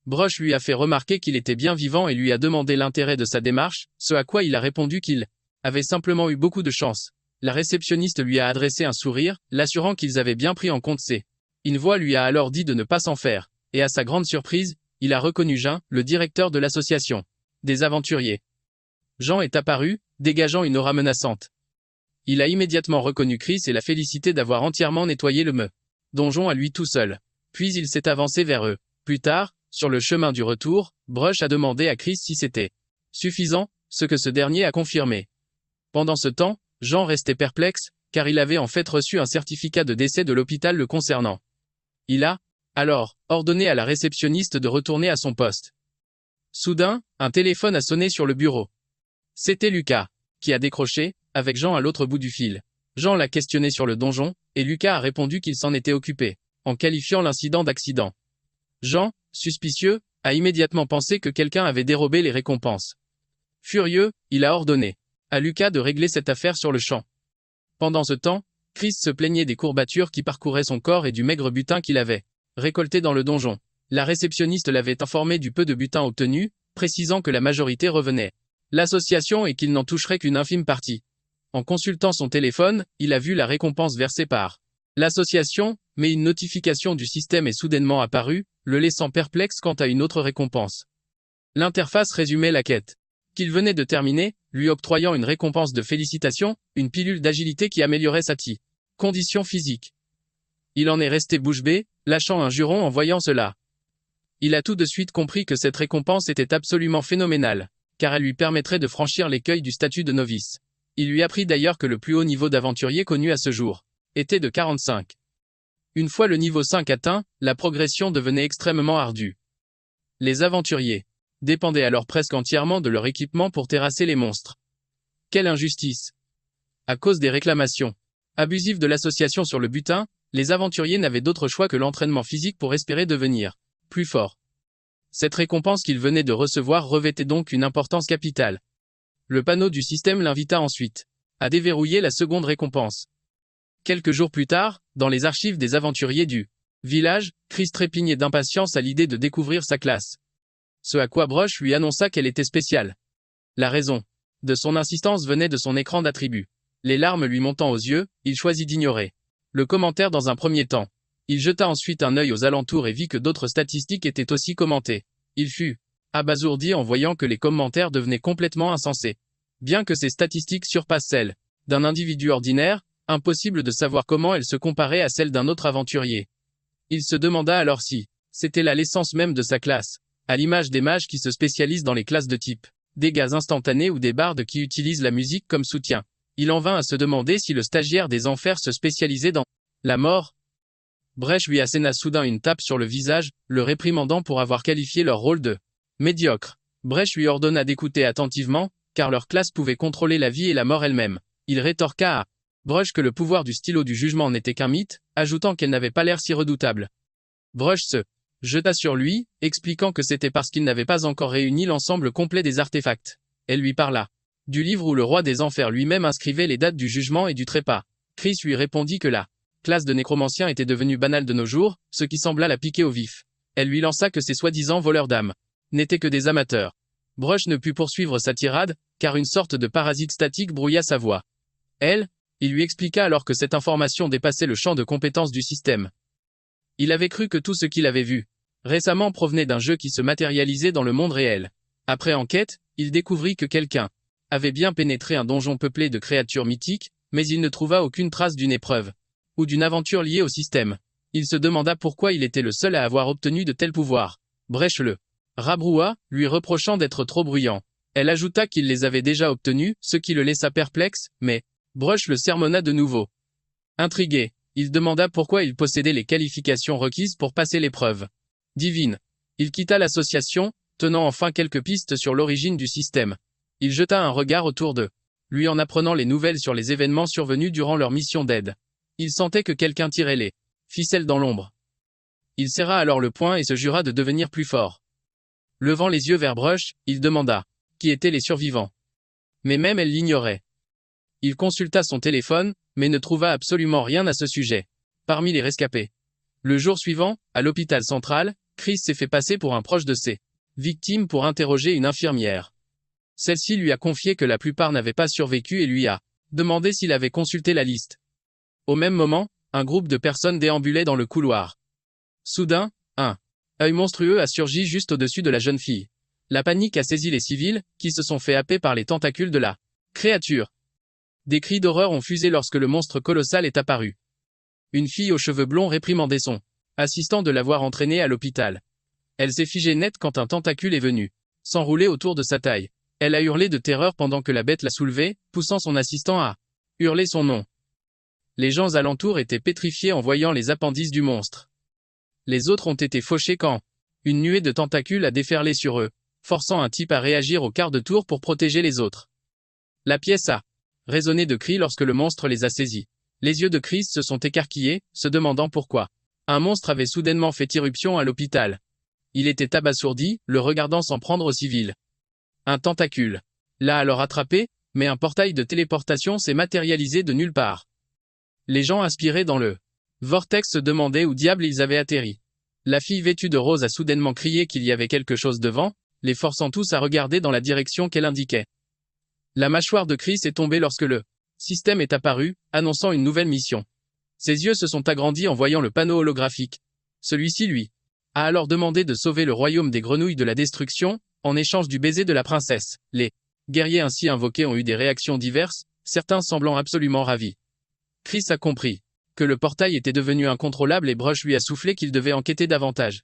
Brush lui a fait remarquer qu'il était bien vivant et lui a demandé l'intérêt de sa démarche, ce à quoi il a répondu qu'il avait simplement eu beaucoup de chance. La réceptionniste lui a adressé un sourire, l'assurant qu'ils avaient bien pris en compte une voix lui a alors dit de ne pas s'en faire, et à sa grande surprise, il a reconnu Jean, le directeur de l'association des aventuriers. Jean est apparu, dégageant une aura menaçante. Il a immédiatement reconnu Chris et l'a félicité d'avoir entièrement nettoyé le donjon à lui tout seul. Puis il s'est avancé vers eux. Plus tard, sur le chemin du retour, Brush a demandé à Chris si c'était suffisant, ce que ce dernier a confirmé. Pendant ce temps, Jean restait perplexe, car il avait en fait reçu un certificat de décès de l'hôpital le concernant. Il a, alors, ordonné à la réceptionniste de retourner à son poste. Soudain, un téléphone a sonné sur le bureau. C'était Lucas, qui a décroché, avec Jean à l'autre bout du fil. Jean l'a questionné sur le donjon, et Lucas a répondu qu'il s'en était occupé, en qualifiant l'incident d'accident. Jean, suspicieux, a immédiatement pensé que quelqu'un avait dérobé les récompenses. Furieux, il a ordonné à Lucas de régler cette affaire sur le champ. Pendant ce temps, Chris se plaignait des courbatures qui parcouraient son corps et du maigre butin qu'il avait récolté dans le donjon. La réceptionniste l'avait informé du peu de butin obtenu, précisant que la majorité revenait l'association et qu'il n'en toucherait qu'une infime partie. En consultant son téléphone, il a vu la récompense versée par l'association, mais une notification du système est soudainement apparue, le laissant perplexe quant à une autre récompense. L'interface résumait la quête qu'il venait de terminer, lui octroyant une récompense de félicitations, une pilule d'agilité qui améliorait sa condition physique. Il en est resté bouche bée, lâchant un juron en voyant cela. Il a tout de suite compris que cette récompense était absolument phénoménale, car elle lui permettrait de franchir l'écueil du statut de novice. Il lui apprit d'ailleurs que le plus haut niveau d'aventurier connu à ce jour était de 45. Une fois le niveau 5 atteint, la progression devenait extrêmement ardue. Les aventuriers dépendaient alors presque entièrement de leur équipement pour terrasser les monstres. Quelle injustice! À cause des réclamations abusives de l'association sur le butin, les aventuriers n'avaient d'autre choix que l'entraînement physique pour espérer devenir plus forts. Cette récompense qu'ils venaient de recevoir revêtait donc une importance capitale. Le panneau du système l'invita ensuite à déverrouiller la seconde récompense. Quelques jours plus tard, dans les archives des aventuriers du village, Chris trépignait d'impatience à l'idée de découvrir sa classe. Ce à quoi Brush lui annonça qu'elle était spéciale. La raison de son insistance venait de son écran d'attributs. Les larmes lui montant aux yeux, il choisit d'ignorer le commentaire dans un premier temps. Il jeta ensuite un œil aux alentours et vit que d'autres statistiques étaient aussi commentées. Il fut abasourdi en voyant que les commentaires devenaient complètement insensés. Bien que ces statistiques surpassent celles d'un individu ordinaire, impossible de savoir comment elles se comparaient à celles d'un autre aventurier. Il se demanda alors si c'était là l'essence même de sa classe, à l'image des mages qui se spécialisent dans les classes de type dégâts instantanés ou des bardes qui utilisent la musique comme soutien. Il en vint à se demander si le stagiaire des enfers se spécialisait dans la mort. Brèche lui asséna soudain une tape sur le visage, le réprimandant pour avoir qualifié leur rôle de médiocre. Brèche lui ordonna d'écouter attentivement, car leur classe pouvait contrôler la vie et la mort elle-même. Il rétorqua à Brèche que le pouvoir du stylo du jugement n'était qu'un mythe, ajoutant qu'elle n'avait pas l'air si redoutable. Brèche se jeta sur lui, expliquant que c'était parce qu'il n'avait pas encore réuni l'ensemble complet des artefacts. Elle lui parla du livre où le roi des enfers lui-même inscrivait les dates du jugement et du trépas. Chris lui répondit que la classe de nécromanciens était devenue banale de nos jours, ce qui sembla la piquer au vif. Elle lui lança que ces soi-disant voleurs d'âmes n'étaient que des amateurs. Brèche ne put poursuivre sa tirade, car une sorte de parasite statique brouilla sa voix. Il lui expliqua alors que cette information dépassait le champ de compétences du système. Il avait cru que tout ce qu'il avait vu récemment provenait d'un jeu qui se matérialisait dans le monde réel. Après enquête, il découvrit que quelqu'un avait bien pénétré un donjon peuplé de créatures mythiques, mais il ne trouva aucune trace d'une épreuve ou d'une aventure liée au système. Il se demanda pourquoi il était le seul à avoir obtenu de tels pouvoirs. Brèche le rabroua, lui reprochant d'être trop bruyant. Elle ajouta qu'il les avait déjà obtenus, ce qui le laissa perplexe, mais Brèche le sermonna de nouveau. Intrigué, il demanda pourquoi il possédait les qualifications requises pour passer l'épreuve divine. Il quitta l'association, tenant enfin quelques pistes sur l'origine du système. Il jeta un regard autour d'eux, lui en apprenant les nouvelles sur les événements survenus durant leur mission d'aide. Il sentait que quelqu'un tirait les ficelles dans l'ombre. Il serra alors le poing et se jura de devenir plus fort. Levant les yeux vers Brèche, il demanda qui étaient les survivants. Mais même elle l'ignorait. Il consulta son téléphone, mais ne trouva absolument rien à ce sujet. Parmi les rescapés. Le jour suivant, à l'hôpital central, Chris s'est fait passer pour un proche de ses victimes pour interroger une infirmière. Celle-ci lui a confié que la plupart n'avaient pas survécu et lui a demandé s'il avait consulté la liste. Au même moment, un groupe de personnes déambulait dans le couloir. Soudain, un œil monstrueux a surgi juste au-dessus de la jeune fille. La panique a saisi les civils, qui se sont fait happer par les tentacules de la créature. Des cris d'horreur ont fusé lorsque le monstre colossal est apparu. Une fille aux cheveux blonds réprimandait son assistant de l'avoir entraînée à l'hôpital. Elle s'est figée net quand un tentacule est venu s'enrouler autour de sa taille. Elle a hurlé de terreur pendant que la bête l'a soulevée, poussant son assistant à hurler son nom. Les gens alentours étaient pétrifiés en voyant les appendices du monstre. Les autres ont été fauchés quand une nuée de tentacules a déferlé sur eux, forçant un type à réagir au quart de tour pour protéger les autres. La pièce a résonné de cris lorsque le monstre les a saisis. Les yeux de Chris se sont écarquillés, se demandant pourquoi un monstre avait soudainement fait irruption à l'hôpital. Il était abasourdi, le regardant s'en prendre aux civils. Un tentacule l'a alors attrapé, mais un portail de téléportation s'est matérialisé de nulle part. Les gens aspirés dans le vortex se demandaient où diable ils avaient atterri. La fille vêtue de rose a soudainement crié qu'il y avait quelque chose devant, les forçant tous à regarder dans la direction qu'elle indiquait. La mâchoire de Chris est tombée lorsque le système est apparu, annonçant une nouvelle mission. Ses yeux se sont agrandis en voyant le panneau holographique. Celui-ci lui a alors demandé de sauver le royaume des grenouilles de la destruction, en échange du baiser de la princesse. Les guerriers ainsi invoqués ont eu des réactions diverses, certains semblant absolument ravis. Chris a compris que le portail était devenu incontrôlable et Brèche lui a soufflé qu'il devait enquêter davantage.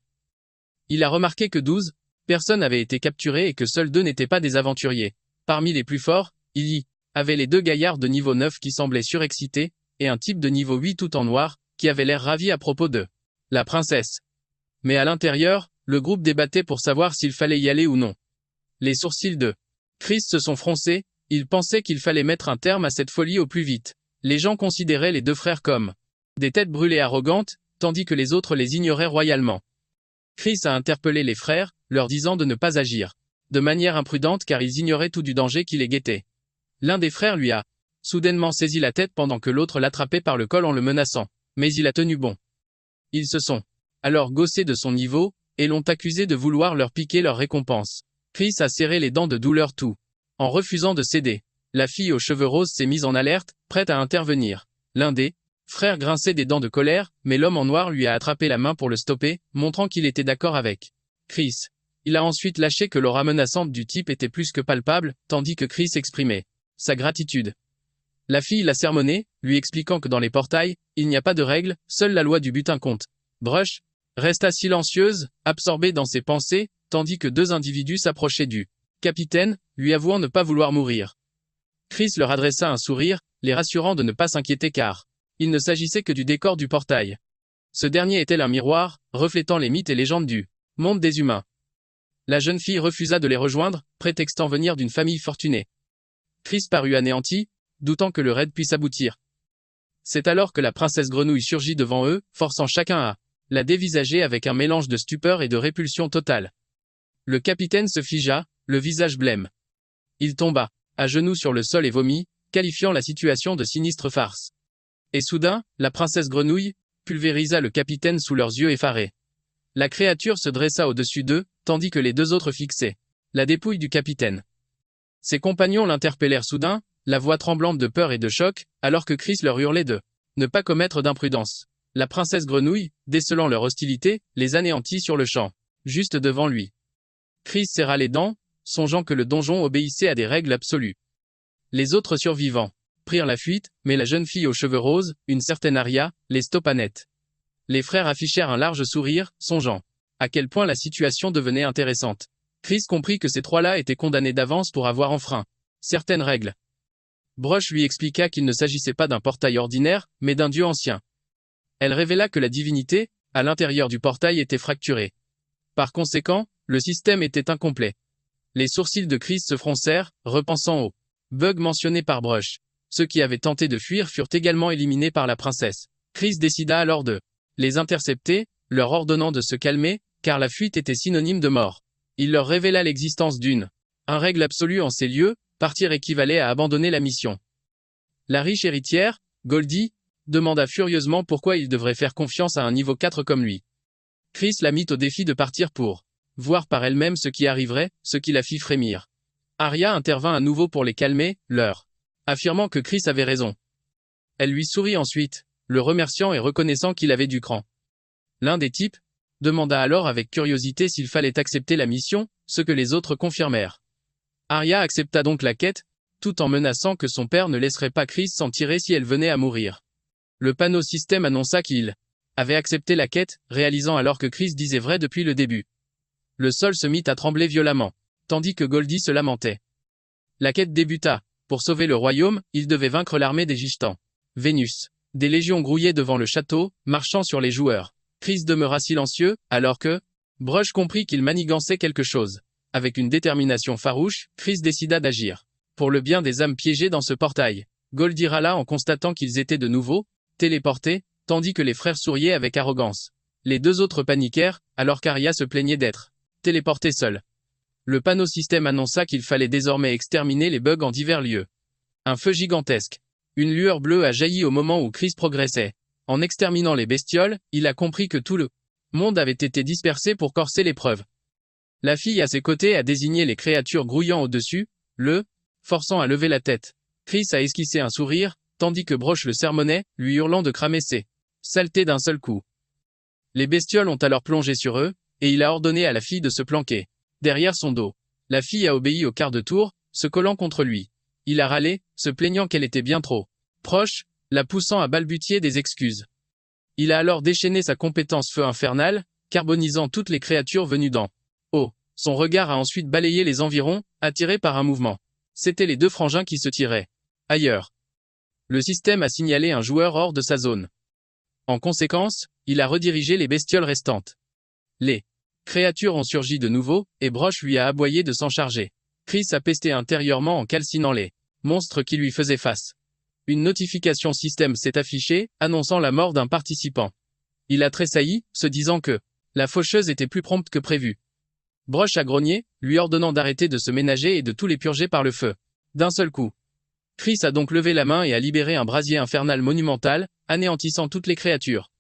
Il a remarqué que 12 personnes avaient été capturées et que seuls 2 n'étaient pas des aventuriers. Parmi les plus forts, il y avait les 2 gaillards de niveau 9 qui semblaient surexcités, et un type de niveau 8 tout en noir, qui avait l'air ravi à propos de la princesse. Mais à l'intérieur, le groupe débattait pour savoir s'il fallait y aller ou non. Les sourcils de Chris se sont froncés, il pensait qu'il fallait mettre un terme à cette folie au plus vite. Les gens considéraient les 2 frères comme des têtes brûlées arrogantes, tandis que les autres les ignoraient royalement. Chris a interpellé les frères, leur disant de ne pas agir de manière imprudente car ils ignoraient tout du danger qui les guettait. L'un des frères lui a soudainement saisi la tête pendant que l'autre l'attrapait par le col en le menaçant, mais il a tenu bon. Ils se sont alors gaussés de son niveau, et l'ont accusé de vouloir leur piquer leur récompense. Chris a serré les dents de douleur tout en refusant de céder. La fille aux cheveux roses s'est mise en alerte, prête à intervenir. L'un des frères grinçait des dents de colère, mais l'homme en noir lui a attrapé la main pour le stopper, montrant qu'il était d'accord avec Chris. Il a ensuite lâché que l'aura menaçante du type était plus que palpable, tandis que Chris exprimait sa gratitude. La fille l'a sermonné, lui expliquant que dans les portails, il n'y a pas de règles, seule la loi du butin compte. Brush resta silencieuse, absorbée dans ses pensées, tandis que deux individus s'approchaient du capitaine, lui avouant ne pas vouloir mourir. Chris leur adressa un sourire, les rassurant de ne pas s'inquiéter car il ne s'agissait que du décor du portail. Ce dernier était un miroir, reflétant les mythes et légendes du monde des humains. La jeune fille refusa de les rejoindre, prétextant venir d'une famille fortunée. Chris parut anéanti, doutant que le raid puisse aboutir. C'est alors que la princesse grenouille surgit devant eux, forçant chacun à la dévisager avec un mélange de stupeur et de répulsion totale. Le capitaine se figea, le visage blême. Il tomba, à genoux sur le sol et vomit, qualifiant la situation de sinistre farce. Et soudain, la princesse grenouille pulvérisa le capitaine sous leurs yeux effarés. La créature se dressa au-dessus d'eux, tandis que les deux autres fixaient la dépouille du capitaine. Ses compagnons l'interpellèrent soudain, la voix tremblante de peur et de choc, alors que Chris leur hurlait de ne pas commettre d'imprudence. La princesse grenouille, décelant leur hostilité, les anéantit sur le champ, juste devant lui. Chris serra les dents, songeant que le donjon obéissait à des règles absolues. Les autres survivants prirent la fuite, mais la jeune fille aux cheveux roses, une certaine Arya, les stoppa net. Les frères affichèrent un large sourire, songeant à quel point la situation devenait intéressante. Chris comprit que ces trois-là étaient condamnés d'avance pour avoir enfreint certaines règles. Brush lui expliqua qu'il ne s'agissait pas d'un portail ordinaire, mais d'un dieu ancien. Elle révéla que la divinité, à l'intérieur du portail, était fracturée. Par conséquent, le système était incomplet. Les sourcils de Chris se froncèrent, repensant au bug mentionné par Brush. Ceux qui avaient tenté de fuir furent également éliminés par la princesse. Chris décida alors de les intercepter, leur ordonnant de se calmer, car la fuite était synonyme de mort. Il leur révéla l'existence d'une règle absolue en ces lieux, partir équivalait à abandonner la mission. La riche héritière, Goldie, demanda furieusement pourquoi il devrait faire confiance à un niveau 4 comme lui. Chris la mit au défi de partir pour voir par elle-même ce qui arriverait, ce qui la fit frémir. Arya intervint à nouveau pour les calmer, leur affirmant que Chris avait raison. Elle lui sourit ensuite, le remerciant et reconnaissant qu'il avait du cran. L'un des types demanda alors avec curiosité s'il fallait accepter la mission, ce que les autres confirmèrent. Arya accepta donc la quête, tout en menaçant que son père ne laisserait pas Chris s'en tirer si elle venait à mourir. Le panneau système annonça qu'il avait accepté la quête, réalisant alors que Chris disait vrai depuis le début. Le sol se mit à trembler violemment, tandis que Goldie se lamentait. La quête débuta. Pour sauver le royaume, il devait vaincre l'armée des Gitans. Vénus. Des légions grouillaient devant le château, marchant sur les joueurs. Chris demeura silencieux, alors que Brush comprit qu'il manigançait quelque chose. Avec une détermination farouche, Chris décida d'agir. Pour le bien des âmes piégées dans ce portail. Goldie râla en constatant qu'ils étaient de nouveau téléportés, tandis que les frères souriaient avec arrogance. Les deux autres paniquèrent, alors qu'Arya se plaignait d'être téléportée seule. Le panneau système annonça qu'il fallait désormais exterminer les bugs en divers lieux. Un feu gigantesque. Une lueur bleue a jailli au moment où Chris progressait. En exterminant les bestioles, il a compris que tout le monde avait été dispersé pour corser l'épreuve. La fille à ses côtés a désigné les créatures grouillant au-dessus, le forçant à lever la tête. Chris a esquissé un sourire, tandis que Brush le sermonnait, lui hurlant de cramer ses saletés d'un seul coup. Les bestioles ont alors plongé sur eux, et il a ordonné à la fille de se planquer derrière son dos. La fille a obéi au quart de tour, se collant contre lui. Il a râlé, se plaignant qu'elle était bien trop proche, la poussant à balbutier des excuses. Il a alors déchaîné sa compétence feu infernal, carbonisant toutes les créatures venues d'en haut. Son regard a ensuite balayé les environs, attiré par un mouvement. C'étaient les deux frangins qui se tiraient ailleurs. Le système a signalé un joueur hors de sa zone. En conséquence, il a redirigé les bestioles restantes. Les créatures ont surgi de nouveau, et Brush lui a aboyé de s'en charger. Chris a pesté intérieurement en calcinant les monstres qui lui faisaient face. Une notification système s'est affichée, annonçant la mort d'un participant. Il a tressailli, se disant que la faucheuse était plus prompte que prévu. Brush a grogné, lui ordonnant d'arrêter de se ménager et de tous les purger par le feu. D'un seul coup. Chris a donc levé la main et a libéré un brasier infernal monumental, anéantissant toutes les créatures.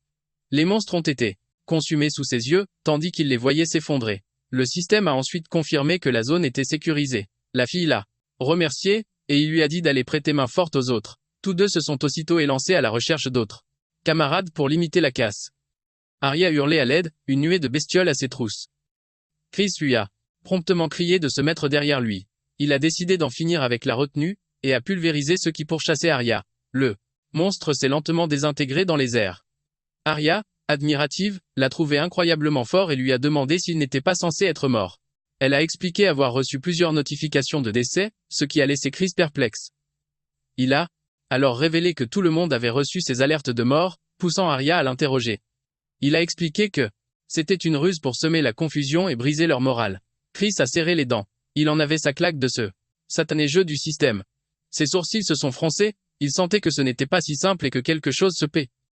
Les monstres ont été consumés sous ses yeux, tandis qu'il les voyait s'effondrer. Le système a ensuite confirmé que la zone était sécurisée. La fille l'a remercié, et il lui a dit d'aller prêter main forte aux autres. Tous deux se sont aussitôt élancés à la recherche d'autres camarades pour limiter la casse. Arya hurlait à l'aide, une nuée de bestioles à ses trousses. Chris lui a promptement crié de se mettre derrière lui. Il a décidé d'en finir avec la retenue, et a pulvérisé ceux qui pourchassaient Arya. Le monstre s'est lentement désintégré dans les airs. Arya, admirative, l'a trouvé incroyablement fort et lui a demandé s'il n'était pas censé être mort. Elle a expliqué avoir reçu plusieurs notifications de décès, ce qui a laissé Chris perplexe. Il a alors révélé que tout le monde avait reçu ces alertes de mort, poussant Arya à l'interroger. Il a expliqué que c'était une ruse pour semer la confusion et briser leur morale. Chris a serré les dents. Il en avait sa claque de ce satané jeu du système. Ses sourcils se sont froncés, il sentait que ce n'était pas si simple et que quelque chose se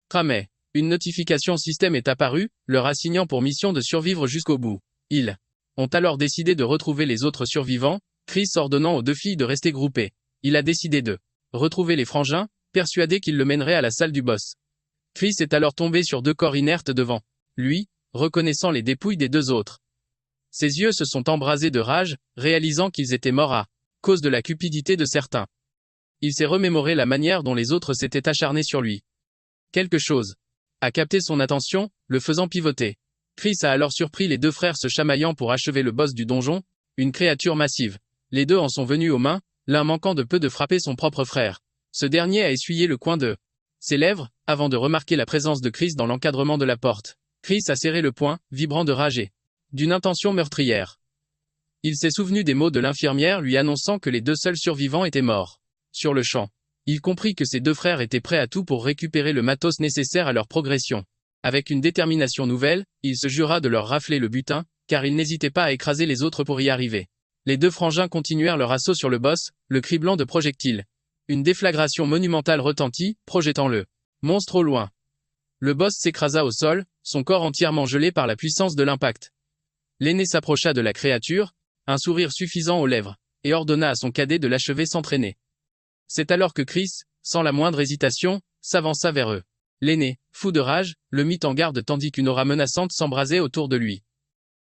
tramait. Une notification système est apparue, leur assignant pour mission de survivre jusqu'au bout. Ils ont alors décidé de retrouver les autres survivants, Chris ordonnant aux deux filles de rester groupées. Il a décidé de retrouver les frangins, persuadé qu'il le mènerait à la salle du boss. Chris est alors tombé sur deux corps inertes devant lui, reconnaissant les dépouilles des deux autres. Ses yeux se sont embrasés de rage, réalisant qu'ils étaient morts à cause de la cupidité de certains. Il s'est remémoré la manière dont les autres s'étaient acharnés sur lui. Quelque chose a capté son attention, le faisant pivoter. Chris a alors surpris les deux frères se chamaillant pour achever le boss du donjon, une créature massive. Les deux en sont venus aux mains, l'un manquant de peu de frapper son propre frère. Ce dernier a essuyé le coin de ses lèvres, avant de remarquer la présence de Chris dans l'encadrement de la porte. Chris a serré le poing, vibrant de rage et d'une intention meurtrière. Il s'est souvenu des mots de l'infirmière lui annonçant que les deux seuls survivants étaient morts. Sur le champ, il comprit que ses deux frères étaient prêts à tout pour récupérer le matos nécessaire à leur progression. Avec une détermination nouvelle, il se jura de leur rafler le butin, car il n'hésitait pas à écraser les autres pour y arriver. Les deux frangins continuèrent leur assaut sur le boss, le criblant de projectiles. Une déflagration monumentale retentit, projetant le monstre au loin. Le boss s'écrasa au sol, son corps entièrement gelé par la puissance de l'impact. L'aîné s'approcha de la créature, un sourire suffisant aux lèvres, et ordonna à son cadet de l'achever sans traîner. C'est alors que Chris, sans la moindre hésitation, s'avança vers eux. L'aîné, fou de rage, le mit en garde tandis qu'une aura menaçante s'embrasait autour de lui.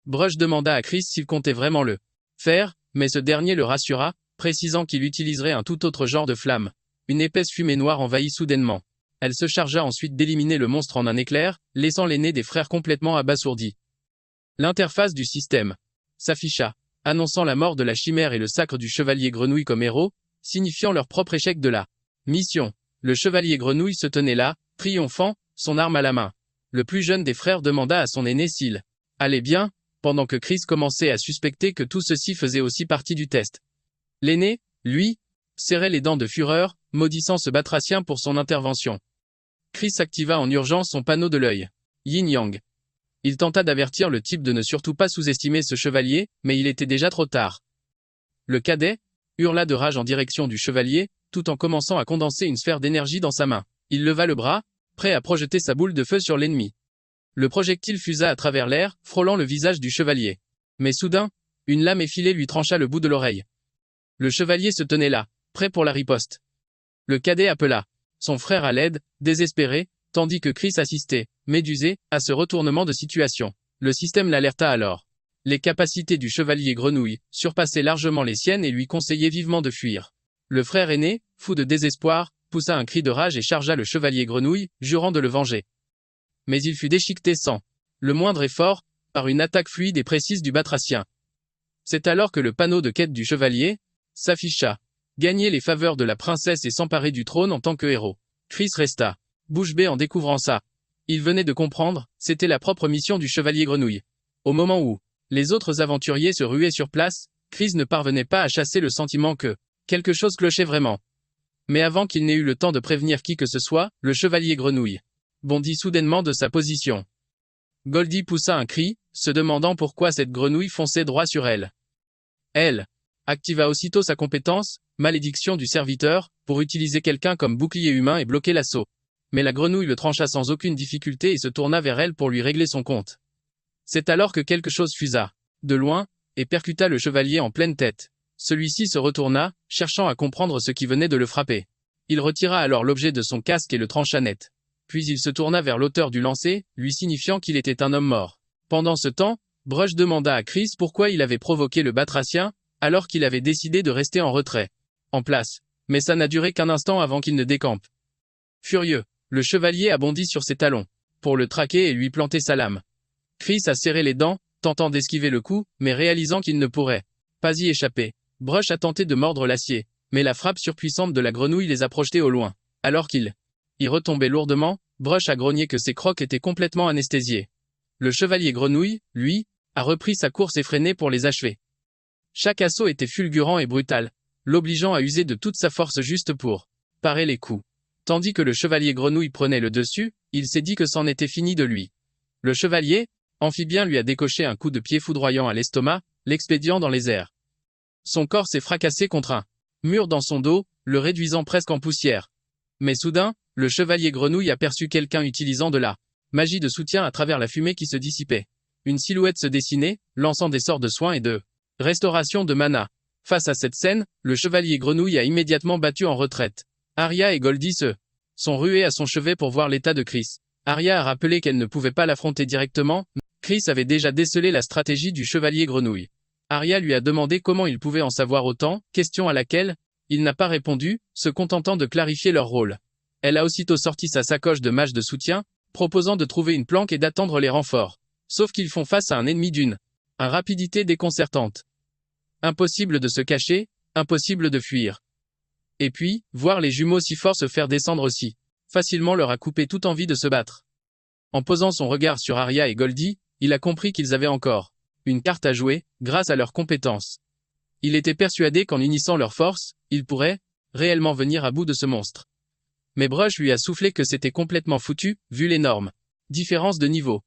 Brush demanda à Chris s'il comptait vraiment le faire, mais ce dernier le rassura, précisant qu'il utiliserait un tout autre genre de flamme. Une épaisse fumée noire envahit soudainement. Elle se chargea ensuite d'éliminer le monstre en un éclair, laissant l'aîné des frères complètement abasourdi. L'interface du système s'afficha, annonçant la mort de la chimère et le sacre du chevalier grenouille comme héros, signifiant leur propre échec de la mission. Le chevalier grenouille se tenait là, triomphant, son arme à la main. Le plus jeune des frères demanda à son aîné s'il allait bien, pendant que Chris commençait à suspecter que tout ceci faisait aussi partie du test. L'aîné, lui, serrait les dents de fureur, maudissant ce batracien pour son intervention. Chris activa en urgence son panneau de l'œil. Yin-yang. Il tenta d'avertir le type de ne surtout pas sous-estimer ce chevalier, mais il était déjà trop tard. Le cadet hurla de rage en direction du chevalier, tout en commençant à condenser une sphère d'énergie dans sa main. Il leva le bras, prêt à projeter sa boule de feu sur l'ennemi. Le projectile fusa à travers l'air, frôlant le visage du chevalier. Mais soudain, une lame effilée lui trancha le bout de l'oreille. Le chevalier se tenait là, prêt pour la riposte. Le cadet appela son frère à l'aide, désespéré, tandis que Chris assistait, médusé, à ce retournement de situation. Le système l'alerta alors. Les capacités du chevalier grenouille surpassaient largement les siennes et lui conseillaient vivement de fuir. Le frère aîné, fou de désespoir, poussa un cri de rage et chargea le chevalier grenouille, jurant de le venger. Mais il fut déchiqueté sans le moindre effort, par une attaque fluide et précise du batracien. C'est alors que le panneau de quête du chevalier s'afficha. Gagner les faveurs de la princesse et s'emparer du trône en tant que héros. Chris resta bouche bée en découvrant ça. Il venait de comprendre, c'était la propre mission du chevalier grenouille. Au moment où les autres aventuriers se ruaient sur place, Chris ne parvenait pas à chasser le sentiment que quelque chose clochait vraiment. Mais avant qu'il n'ait eu le temps de prévenir qui que ce soit, le chevalier grenouille bondit soudainement de sa position. Goldie poussa un cri, se demandant pourquoi cette grenouille fonçait droit sur elle. Elle activa aussitôt sa compétence, malédiction du serviteur, pour utiliser quelqu'un comme bouclier humain et bloquer l'assaut. Mais la grenouille le trancha sans aucune difficulté et se tourna vers elle pour lui régler son compte. C'est alors que quelque chose fusa, de loin, et percuta le chevalier en pleine tête. Celui-ci se retourna, cherchant à comprendre ce qui venait de le frapper. Il retira alors l'objet de son casque et le trancha net. Puis il se tourna vers l'auteur du lancer, lui signifiant qu'il était un homme mort. Pendant ce temps, Brush demanda à Chris pourquoi il avait provoqué le batracien, alors qu'il avait décidé de rester en retrait. En place. Mais ça n'a duré qu'un instant avant qu'il ne décampe. Furieux, le chevalier a bondi sur ses talons, pour le traquer et lui planter sa lame. Chris a serré les dents, tentant d'esquiver le coup, mais réalisant qu'il ne pourrait pas y échapper. Brush a tenté de mordre l'acier, mais la frappe surpuissante de la grenouille les a projetés au loin. Alors qu'il y retombait lourdement, Brush a grogné que ses crocs étaient complètement anesthésiés. Le chevalier grenouille, lui, a repris sa course effrénée pour les achever. Chaque assaut était fulgurant et brutal, l'obligeant à user de toute sa force juste pour parer les coups. Tandis que le chevalier grenouille prenait le dessus, il s'est dit que c'en était fini de lui. Le chevalier, amphibien lui a décoché un coup de pied foudroyant à l'estomac, l'expédiant dans les airs. Son corps s'est fracassé contre un mur dans son dos, le réduisant presque en poussière. Mais soudain, le chevalier grenouille aperçut quelqu'un utilisant de la magie de soutien à travers la fumée qui se dissipait. Une silhouette se dessinait, lançant des sorts de soins et de restauration de mana. Face à cette scène, le chevalier grenouille a immédiatement battu en retraite. Arya et Goldie se sont rués à son chevet pour voir l'état de Chris. Arya a rappelé qu'elle ne pouvait pas l'affronter directement, mais Chris avait déjà décelé la stratégie du chevalier grenouille. Arya lui a demandé comment il pouvait en savoir autant, question à laquelle il n'a pas répondu, se contentant de clarifier leur rôle. Elle a aussitôt sorti sa sacoche de mage de soutien, proposant de trouver une planque et d'attendre les renforts. Sauf qu'ils font face à un ennemi d'une rapidité déconcertante. Impossible de se cacher, impossible de fuir. Et puis, voir les jumeaux si forts se faire descendre aussi facilement leur a coupé toute envie de se battre. En posant son regard sur Arya et Goldie, il a compris qu'ils avaient encore une carte à jouer, grâce à leurs compétences. Il était persuadé qu'en unissant leurs forces, ils pourraient réellement venir à bout de ce monstre. Mais Brush lui a soufflé que c'était complètement foutu, vu l'énorme différence de niveau.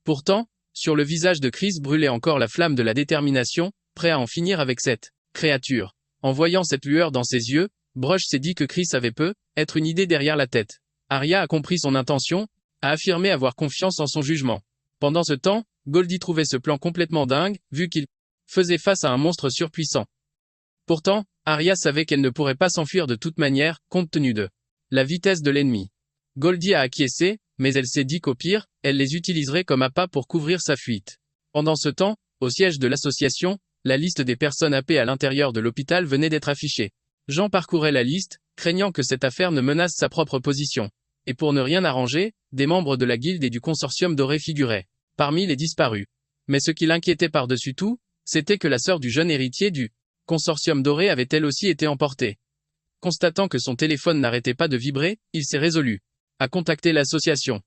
Pourtant, sur le visage de Chris brûlait encore la flamme de la détermination, prêt à en finir avec cette créature. En voyant cette lueur dans ses yeux, Brush s'est dit que Chris avait être une idée derrière la tête. Arya a compris son intention, a affirmé avoir confiance en son jugement. Pendant ce temps, Goldie trouvait ce plan complètement dingue, vu qu'il faisait face à un monstre surpuissant. Pourtant, Arya savait qu'elle ne pourrait pas s'enfuir de toute manière, compte tenu de la vitesse de l'ennemi. Goldie a acquiescé, mais elle s'est dit qu'au pire, elle les utiliserait comme appât pour couvrir sa fuite. Pendant ce temps, au siège de l'association, la liste des personnes happées à l'intérieur de l'hôpital venait d'être affichée. Jean parcourait la liste, craignant que cette affaire ne menace sa propre position. Et pour ne rien arranger, des membres de la guilde et du consortium doré figuraient parmi les disparus. Mais ce qui l'inquiétait par-dessus tout, c'était que la sœur du jeune héritier du consortium doré avait elle aussi été emportée. Constatant que son téléphone n'arrêtait pas de vibrer, il s'est résolu à contacter l'association.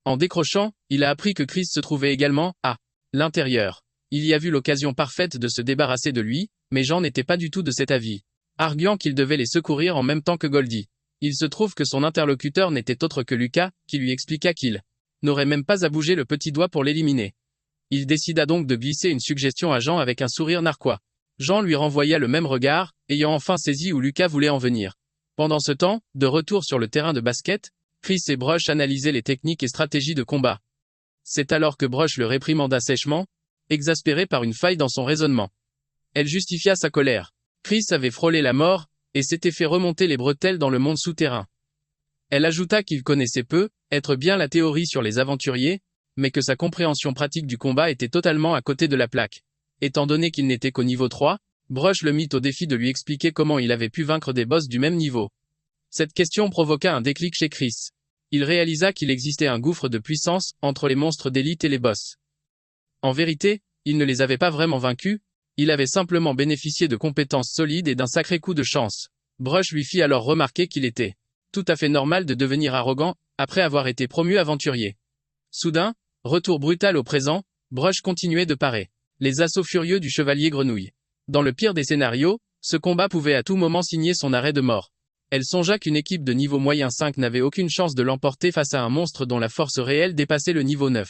En décrochant, il a appris que Chris se trouvait également à l'intérieur. Il y a vu l'occasion parfaite de se débarrasser de lui, mais Jean n'était pas du tout de cet avis, arguant qu'il devait les secourir en même temps que Goldie. Il se trouve que son interlocuteur n'était autre que Lucas, qui lui expliqua qu'il n'aurait même pas à bouger le petit doigt pour l'éliminer. Il décida donc de glisser une suggestion à Jean avec un sourire narquois. Jean lui renvoya le même regard, ayant enfin saisi où Lucas voulait en venir. Pendant ce temps, de retour sur le terrain de basket, Chris et Brush analysaient les techniques et stratégies de combat. C'est alors que Brush le réprimanda sèchement, exaspéré par une faille dans son raisonnement. Elle justifia sa colère. Chris avait frôlé la mort, et s'était fait remonter les bretelles dans le monde souterrain. Elle ajouta qu'il connaissait être bien la théorie sur les aventuriers, mais que sa compréhension pratique du combat était totalement à côté de la plaque. Étant donné qu'il n'était qu'au niveau 3, Brush le mit au défi de lui expliquer comment il avait pu vaincre des boss du même niveau. Cette question provoqua un déclic chez Chris. Il réalisa qu'il existait un gouffre de puissance entre les monstres d'élite et les boss. En vérité, il ne les avait pas vraiment vaincus, il avait simplement bénéficié de compétences solides et d'un sacré coup de chance. Brush lui fit alors remarquer qu'il était tout à fait normal de devenir arrogant, après avoir été promu aventurier. Soudain, retour brutal au présent, Brush continuait de parer les assauts furieux du chevalier grenouille. Dans le pire des scénarios, ce combat pouvait à tout moment signer son arrêt de mort. Elle songea qu'une équipe de niveau moyen 5 n'avait aucune chance de l'emporter face à un monstre dont la force réelle dépassait le niveau 9.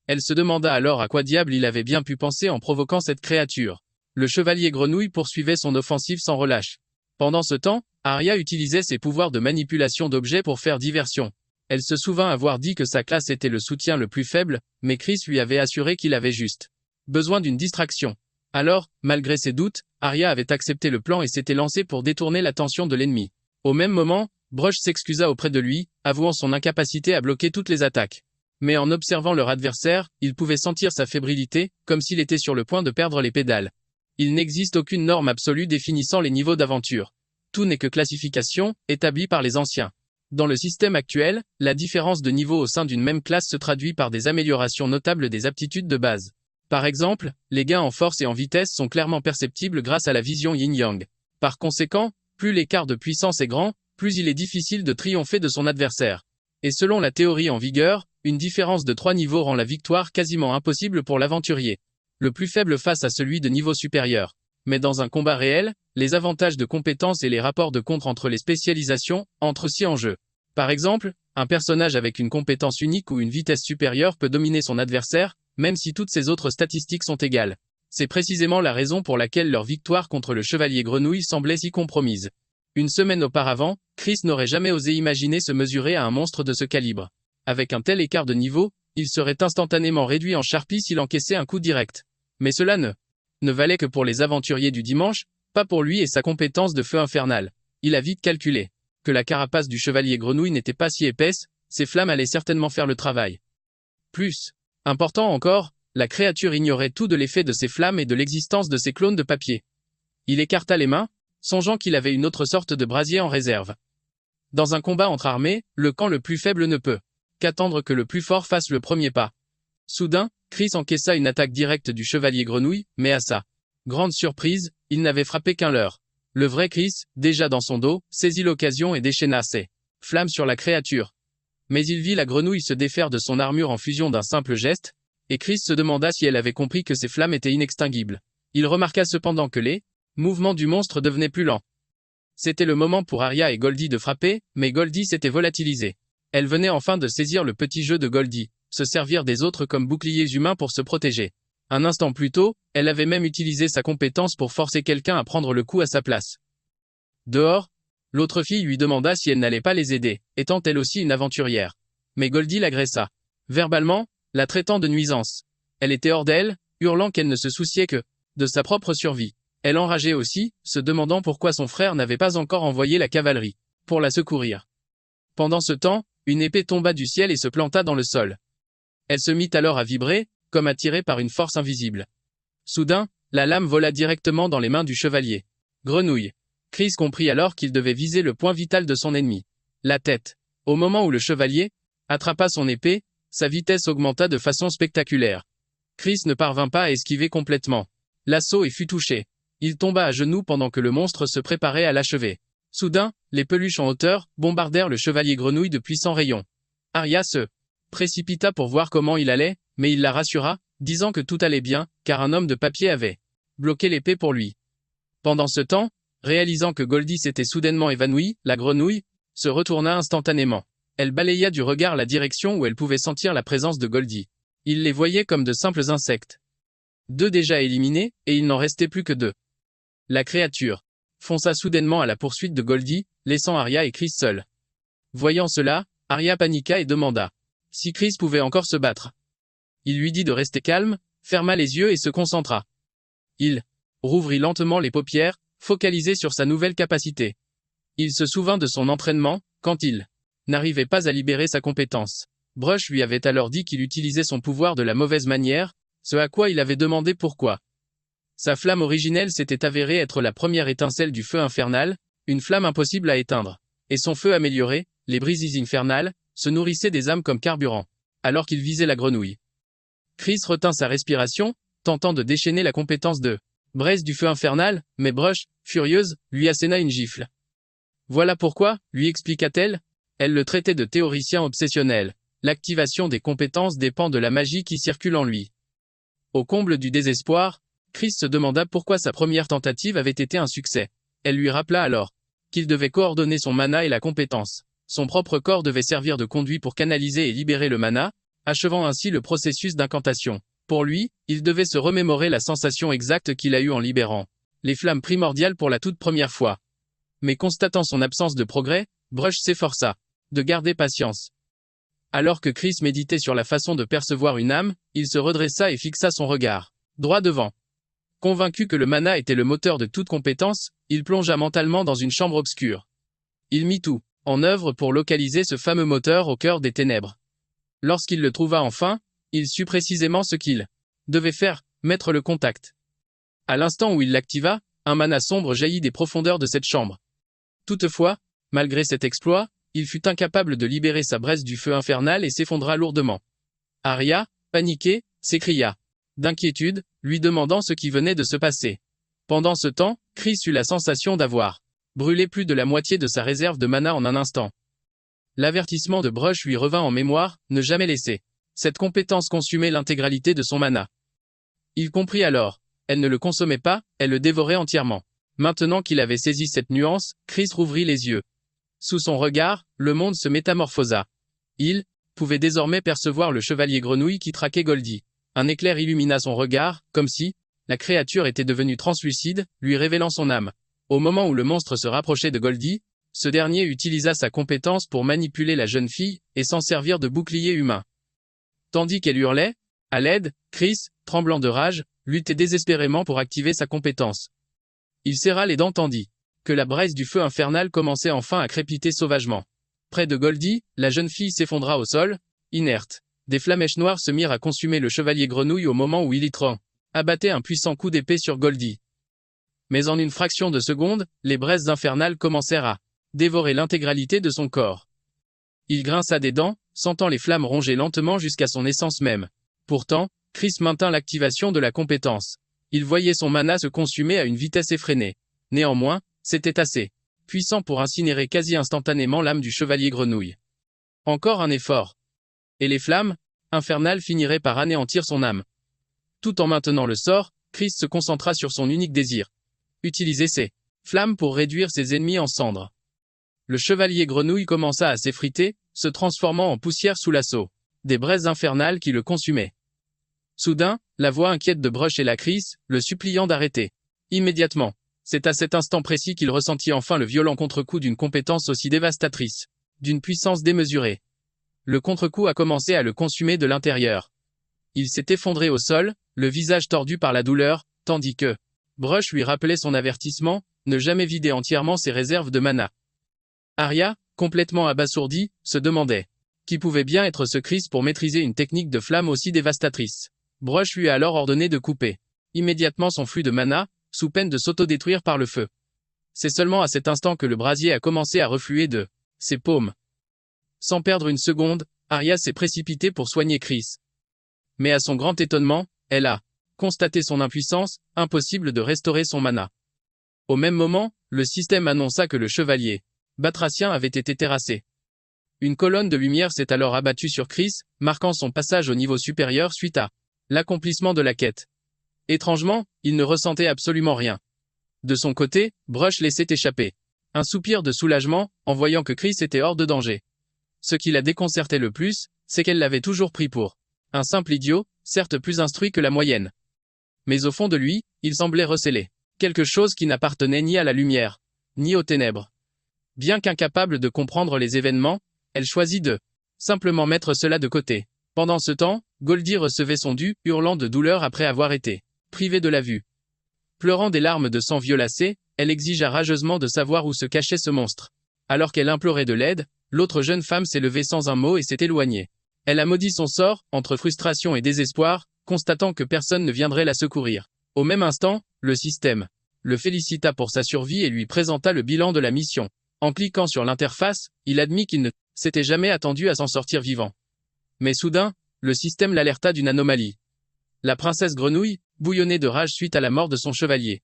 Elle se demanda alors à quoi diable il avait bien pu penser en provoquant cette créature. Le chevalier grenouille poursuivait son offensive sans relâche. Pendant ce temps, Arya utilisait ses pouvoirs de manipulation d'objets pour faire diversion. Elle se souvint avoir dit que sa classe était le soutien le plus faible, mais Chris lui avait assuré qu'il avait juste besoin d'une distraction. Alors, malgré ses doutes, Arya avait accepté le plan et s'était lancée pour détourner l'attention de l'ennemi. Au même moment, Brush s'excusa auprès de lui, avouant son incapacité à bloquer toutes les attaques. Mais en observant leur adversaire, il pouvait sentir sa fébrilité, comme s'il était sur le point de perdre les pédales. Il n'existe aucune norme absolue définissant les niveaux d'aventure. Tout n'est que classification, établie par les anciens. Dans le système actuel, la différence de niveau au sein d'une même classe se traduit par des améliorations notables des aptitudes de base. Par exemple, les gains en force et en vitesse sont clairement perceptibles grâce à la vision yin-yang. Par conséquent, plus l'écart de puissance est grand, plus il est difficile de triompher de son adversaire. Et selon la théorie en vigueur, une différence de 3 niveaux rend la victoire quasiment impossible pour l'aventurier. Le plus faible face à celui de niveau supérieur. Mais dans un combat réel, les avantages de compétences et les rapports de contre entre les spécialisations entrent aussi en jeu. Par exemple, un personnage avec une compétence unique ou une vitesse supérieure peut dominer son adversaire, même si toutes ses autres statistiques sont égales. C'est précisément la raison pour laquelle leur victoire contre le chevalier grenouille semblait si compromise. Une semaine auparavant, Chris n'aurait jamais osé imaginer se mesurer à un monstre de ce calibre. Avec un tel écart de niveau, il serait instantanément réduit en charpie s'il encaissait un coup direct. Mais cela ne valait que pour les aventuriers du dimanche, pas pour lui et sa compétence de feu infernal. Il a vite calculé que la carapace du chevalier grenouille n'était pas si épaisse, ses flammes allaient certainement faire le travail. Plus important encore, la créature ignorait tout de l'effet de ses flammes et de l'existence de ses clones de papier. Il écarta les mains, songeant qu'il avait une autre sorte de brasier en réserve. Dans un combat entre armées, le camp le plus faible ne peut qu'attendre que le plus fort fasse le premier pas. Soudain, Chris encaissa une attaque directe du chevalier grenouille, mais à sa grande surprise, il n'avait frappé qu'un leurre. Le vrai Chris, déjà dans son dos, saisit l'occasion et déchaîna ses flammes sur la créature. Mais il vit la grenouille se défaire de son armure en fusion d'un simple geste, et Chris se demanda si elle avait compris que ses flammes étaient inextinguibles. Il remarqua cependant que les mouvements du monstre devenaient plus lents. C'était le moment pour Arya et Goldie de frapper, mais Goldie s'était volatilisée. Elle venait enfin de saisir le petit jeu de Goldie, se servir des autres comme boucliers humains pour se protéger. Un instant plus tôt, elle avait même utilisé sa compétence pour forcer quelqu'un à prendre le coup à sa place. Dehors, l'autre fille lui demanda si elle n'allait pas les aider, étant elle aussi une aventurière. Mais Goldie l'agressa. Verbalement, la traitant de nuisance. Elle était hors d'elle, hurlant qu'elle ne se souciait que de sa propre survie. Elle enrageait aussi, se demandant pourquoi son frère n'avait pas encore envoyé la cavalerie pour la secourir. Pendant ce temps, une épée tomba du ciel et se planta dans le sol. Elle se mit alors à vibrer, comme attirée par une force invisible. Soudain, la lame vola directement dans les mains du chevalier grenouille. Chris comprit alors qu'il devait viser le point vital de son ennemi, la tête. Au moment où le chevalier attrapa son épée, sa vitesse augmenta de façon spectaculaire. Chris ne parvint pas à esquiver complètement l'assaut et fut touché. Il tomba à genoux pendant que le monstre se préparait à l'achever. Soudain, les peluches en hauteur bombardèrent le chevalier grenouille de puissants rayons. Arya se précipita pour voir comment il allait, mais il la rassura, disant que tout allait bien, car un homme de papier avait bloqué l'épée pour lui. Pendant ce temps, réalisant que Goldie s'était soudainement évanouie, la grenouille se retourna instantanément. Elle balaya du regard la direction où elle pouvait sentir la présence de Goldie. Il les voyait comme de simples insectes. 2 déjà éliminés, et il n'en restait plus que 2. La créature fonça soudainement à la poursuite de Goldie, laissant Arya et Chris seuls. Voyant cela, Arya paniqua et demanda si Chris pouvait encore se battre. Il lui dit de rester calme, ferma les yeux et se concentra. Il rouvrit lentement les paupières, focalisé sur sa nouvelle capacité. Il se souvint de son entraînement, quand il n'arrivait pas à libérer sa compétence. Brush lui avait alors dit qu'il utilisait son pouvoir de la mauvaise manière, ce à quoi il avait demandé pourquoi. Sa flamme originelle s'était avérée être la première étincelle du feu infernal, une flamme impossible à éteindre. Et son feu amélioré, les brises infernales, se nourrissait des âmes comme carburant, alors qu'il visait la grenouille. Chris retint sa respiration, tentant de déchaîner la compétence de braise du feu infernal, mais Brush, furieuse, lui asséna une gifle. Voilà pourquoi, lui expliqua-t-elle, elle le traitait de théoricien obsessionnel. L'activation des compétences dépend de la magie qui circule en lui. Au comble du désespoir, Chris se demanda pourquoi sa première tentative avait été un succès. Elle lui rappela alors qu'il devait coordonner son mana et la compétence. Son propre corps devait servir de conduit pour canaliser et libérer le mana, achevant ainsi le processus d'incantation. Pour lui, il devait se remémorer la sensation exacte qu'il a eue en libérant les flammes primordiales pour la toute première fois. Mais constatant son absence de progrès, Brush s'efforça de garder patience. Alors que Chris méditait sur la façon de percevoir une âme, il se redressa et fixa son regard droit devant. Convaincu que le mana était le moteur de toute compétence, il plongea mentalement dans une chambre obscure. Il mit tout en œuvre pour localiser ce fameux moteur au cœur des ténèbres. Lorsqu'il le trouva enfin, il sut précisément ce qu'il devait faire, mettre le contact. À l'instant où il l'activa, un mana sombre jaillit des profondeurs de cette chambre. Toutefois, malgré cet exploit, il fut incapable de libérer sa braise du feu infernal et s'effondra lourdement. Arya, paniquée, s'écria d'inquiétude, lui demandant ce qui venait de se passer. Pendant ce temps, Chris eut la sensation d'avoir brûlé plus de la moitié de sa réserve de mana en un instant. L'avertissement de Brush lui revint en mémoire, ne jamais laisser cette compétence consumer l'intégralité de son mana. Il comprit alors. Elle ne le consommait pas, elle le dévorait entièrement. Maintenant qu'il avait saisi cette nuance, Chris rouvrit les yeux. Sous son regard, le monde se métamorphosa. Il pouvait désormais percevoir le chevalier grenouille qui traquait Goldie. Un éclair illumina son regard, comme si la créature était devenue translucide, lui révélant son âme. Au moment où le monstre se rapprochait de Goldie, ce dernier utilisa sa compétence pour manipuler la jeune fille et s'en servir de bouclier humain. Tandis qu'elle hurlait à l'aide, Chris, tremblant de rage, luttait désespérément pour activer sa compétence. Il serra les dents tandis que la braise du feu infernal commençait enfin à crépiter sauvagement. Près de Goldie, la jeune fille s'effondra au sol, inerte. Des flamèches noires se mirent à consumer le chevalier grenouille au moment où Illitran abattait un puissant coup d'épée sur Goldie. Mais en une fraction de seconde, les braises infernales commencèrent à dévorer l'intégralité de son corps. Il grinça des dents, sentant les flammes ronger lentement jusqu'à son essence même. Pourtant, Chris maintint l'activation de la compétence. Il voyait son mana se consumer à une vitesse effrénée. Néanmoins, c'était assez puissant pour incinérer quasi instantanément l'âme du chevalier grenouille. Encore un effort. Et les flammes infernales finiraient par anéantir son âme. Tout en maintenant le sort, Chris se concentra sur son unique désir. Utiliser ses flammes pour réduire ses ennemis en cendres. Le chevalier grenouille commença à s'effriter, se transformant en poussière sous l'assaut des braises infernales qui le consumaient. Soudain, la voix inquiète de Brush et la Chris, le suppliant d'arrêter. Immédiatement. C'est à cet instant précis qu'il ressentit enfin le violent contre-coup d'une compétence aussi dévastatrice, d'une puissance démesurée. Le contre-coup a commencé à le consumer de l'intérieur. Il s'est effondré au sol, le visage tordu par la douleur, tandis que Brush lui rappelait son avertissement, ne jamais vider entièrement ses réserves de mana. Arya, complètement abasourdie, se demandait qui pouvait bien être ce Chris pour maîtriser une technique de flamme aussi dévastatrice. Brush lui a alors ordonné de couper immédiatement son flux de mana, sous peine de s'autodétruire par le feu. C'est seulement à cet instant que le brasier a commencé à refluer de ses paumes. Sans perdre une seconde, Arya s'est précipitée pour soigner Chris. Mais à son grand étonnement, elle a constaté son impuissance, impossible de restaurer son mana. Au même moment, le système annonça que le chevalier batracien avait été terrassé. Une colonne de lumière s'est alors abattue sur Chris, marquant son passage au niveau supérieur suite à l'accomplissement de la quête. Étrangement, il ne ressentait absolument rien. De son côté, Brush laissait échapper un soupir de soulagement, en voyant que Chris était hors de danger. Ce qui la déconcertait le plus, c'est qu'elle l'avait toujours pris pour un simple idiot, certes plus instruit que la moyenne. Mais au fond de lui, il semblait receler quelque chose qui n'appartenait ni à la lumière, ni aux ténèbres. Bien qu'incapable de comprendre les événements, elle choisit de simplement mettre cela de côté. Pendant ce temps, Goldie recevait son dû, hurlant de douleur après avoir été privée de la vue. Pleurant des larmes de sang violacées, elle exigea rageusement de savoir où se cachait ce monstre. Alors qu'elle implorait de l'aide, l'autre jeune femme s'est levée sans un mot et s'est éloignée. Elle a maudit son sort, entre frustration et désespoir, constatant que personne ne viendrait la secourir. Au même instant, le système le félicita pour sa survie et lui présenta le bilan de la mission. En cliquant sur l'interface, il admit qu'il ne s'était jamais attendu à s'en sortir vivant. Mais soudain, le système l'alerta d'une anomalie. La princesse grenouille bouillonnait de rage suite à la mort de son chevalier.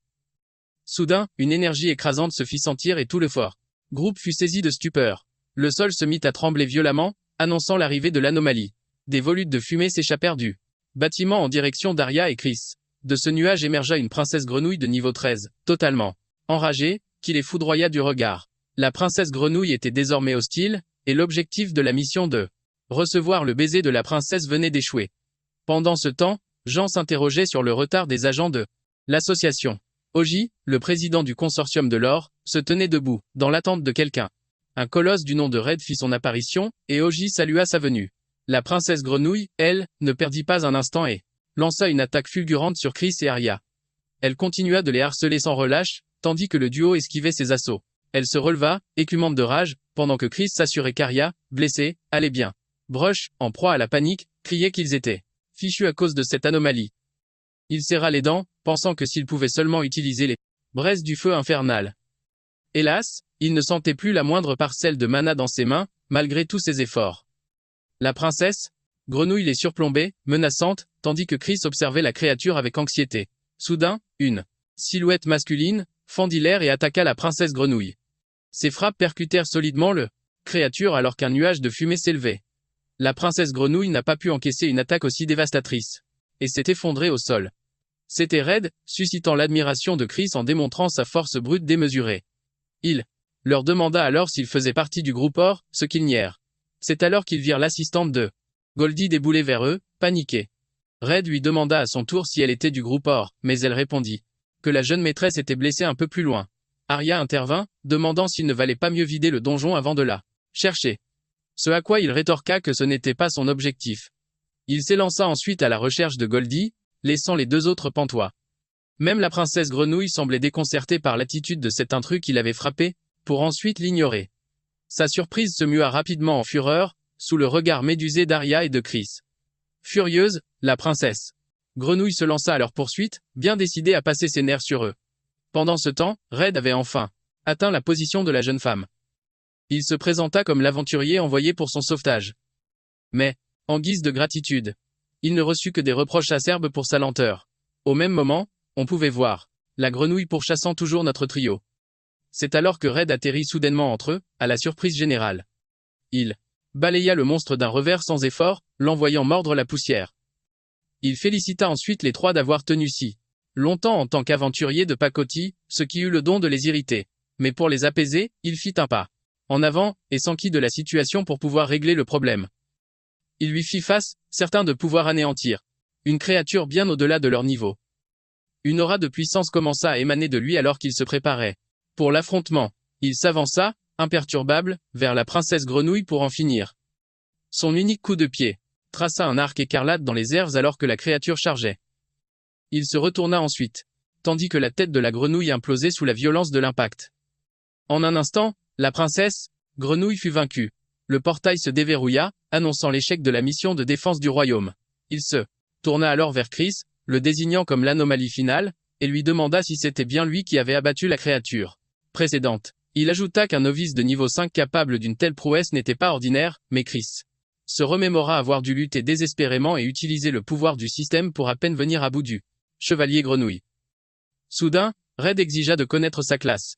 Soudain, une énergie écrasante se fit sentir et tout le fort groupe fut saisi de stupeur. Le sol se mit à trembler violemment, annonçant l'arrivée de l'anomalie. Des volutes de fumée s'échappèrent du bâtiment en direction d'Arya et Chris. De ce nuage émergea une princesse grenouille de niveau 13, totalement enragée, qui les foudroya du regard. La princesse grenouille était désormais hostile, et l'objectif de la mission de recevoir le baiser de la princesse venait d'échouer. Pendant ce temps, Jean s'interrogeait sur le retard des agents de l'association. Oji, le président du consortium de l'or, se tenait debout, dans l'attente de quelqu'un. Un colosse du nom de Red fit son apparition, et Oji salua sa venue. La princesse grenouille, elle, ne perdit pas un instant et lança une attaque fulgurante sur Chris et Arya. Elle continua de les harceler sans relâche, tandis que le duo esquivait ses assauts. Elle se releva, écumante de rage, pendant que Chris s'assurait qu'Arya, blessée, allait bien. Brush, en proie à la panique, criait qu'ils étaient fichus à cause de cette anomalie. Il serra les dents, pensant que s'il pouvait seulement utiliser les braises du feu infernal. Hélas, il ne sentait plus la moindre parcelle de mana dans ses mains, malgré tous ses efforts. La princesse grenouille les surplombait, menaçante, tandis que Chris observait la créature avec anxiété. Soudain, une silhouette masculine fendit l'air et attaqua la princesse grenouille. Ses frappes percutèrent solidement le créature alors qu'un nuage de fumée s'élevait. La princesse grenouille n'a pas pu encaisser une attaque aussi dévastatrice, et s'est effondrée au sol. C'était Red, suscitant l'admiration de Chris en démontrant sa force brute démesurée. Il leur demanda alors s'ils faisaient partie du groupe Or, ce qu'ils nièrent. C'est alors qu'ils virent l'assistante de Goldie débouler vers eux, paniquée. Red lui demanda à son tour si elle était du groupe Or, mais elle répondit que la jeune maîtresse était blessée un peu plus loin. Arya intervint, demandant s'il ne valait pas mieux vider le donjon avant de la chercher. Ce à quoi il rétorqua que ce n'était pas son objectif. Il s'élança ensuite à la recherche de Goldie, laissant les deux autres pantois. Même la princesse grenouille semblait déconcertée par l'attitude de cet intrus qui l'avait frappé, pour ensuite l'ignorer. Sa surprise se mua rapidement en fureur, sous le regard médusé d'Arya et de Chris. Furieuse, la princesse grenouille se lança à leur poursuite, bien décidée à passer ses nerfs sur eux. Pendant ce temps, Red avait enfin atteint la position de la jeune femme. Il se présenta comme l'aventurier envoyé pour son sauvetage. Mais, en guise de gratitude, il ne reçut que des reproches acerbes pour sa lenteur. Au même moment, on pouvait voir la grenouille pourchassant toujours notre trio. C'est alors que Red atterrit soudainement entre eux, à la surprise générale. Il balaya le monstre d'un revers sans effort, l'envoyant mordre la poussière. Il félicita ensuite les trois d'avoir tenu si longtemps en tant qu'aventuriers de pacotille, ce qui eut le don de les irriter. Mais pour les apaiser, il fit un pas en avant, et s'enquit de la situation pour pouvoir régler le problème. Il lui fit face, certain de pouvoir anéantir une créature bien au-delà de leur niveau. Une aura de puissance commença à émaner de lui alors qu'il se préparait pour l'affrontement. Il s'avança, imperturbable, vers la princesse grenouille pour en finir. Son unique coup de pied traça un arc écarlate dans les airs alors que la créature chargeait. Il se retourna ensuite, tandis que la tête de la grenouille implosait sous la violence de l'impact. En un instant, la princesse grenouille fut vaincue. Le portail se déverrouilla, annonçant l'échec de la mission de défense du royaume. Il se tourna alors vers Chris, le désignant comme l'anomalie finale, et lui demanda si c'était bien lui qui avait abattu la créature précédente. Il ajouta qu'un novice de niveau 5 capable d'une telle prouesse n'était pas ordinaire, mais Chris se remémora avoir dû lutter désespérément et utiliser le pouvoir du système pour à peine venir à bout du chevalier grenouille. Soudain, Red exigea de connaître sa classe.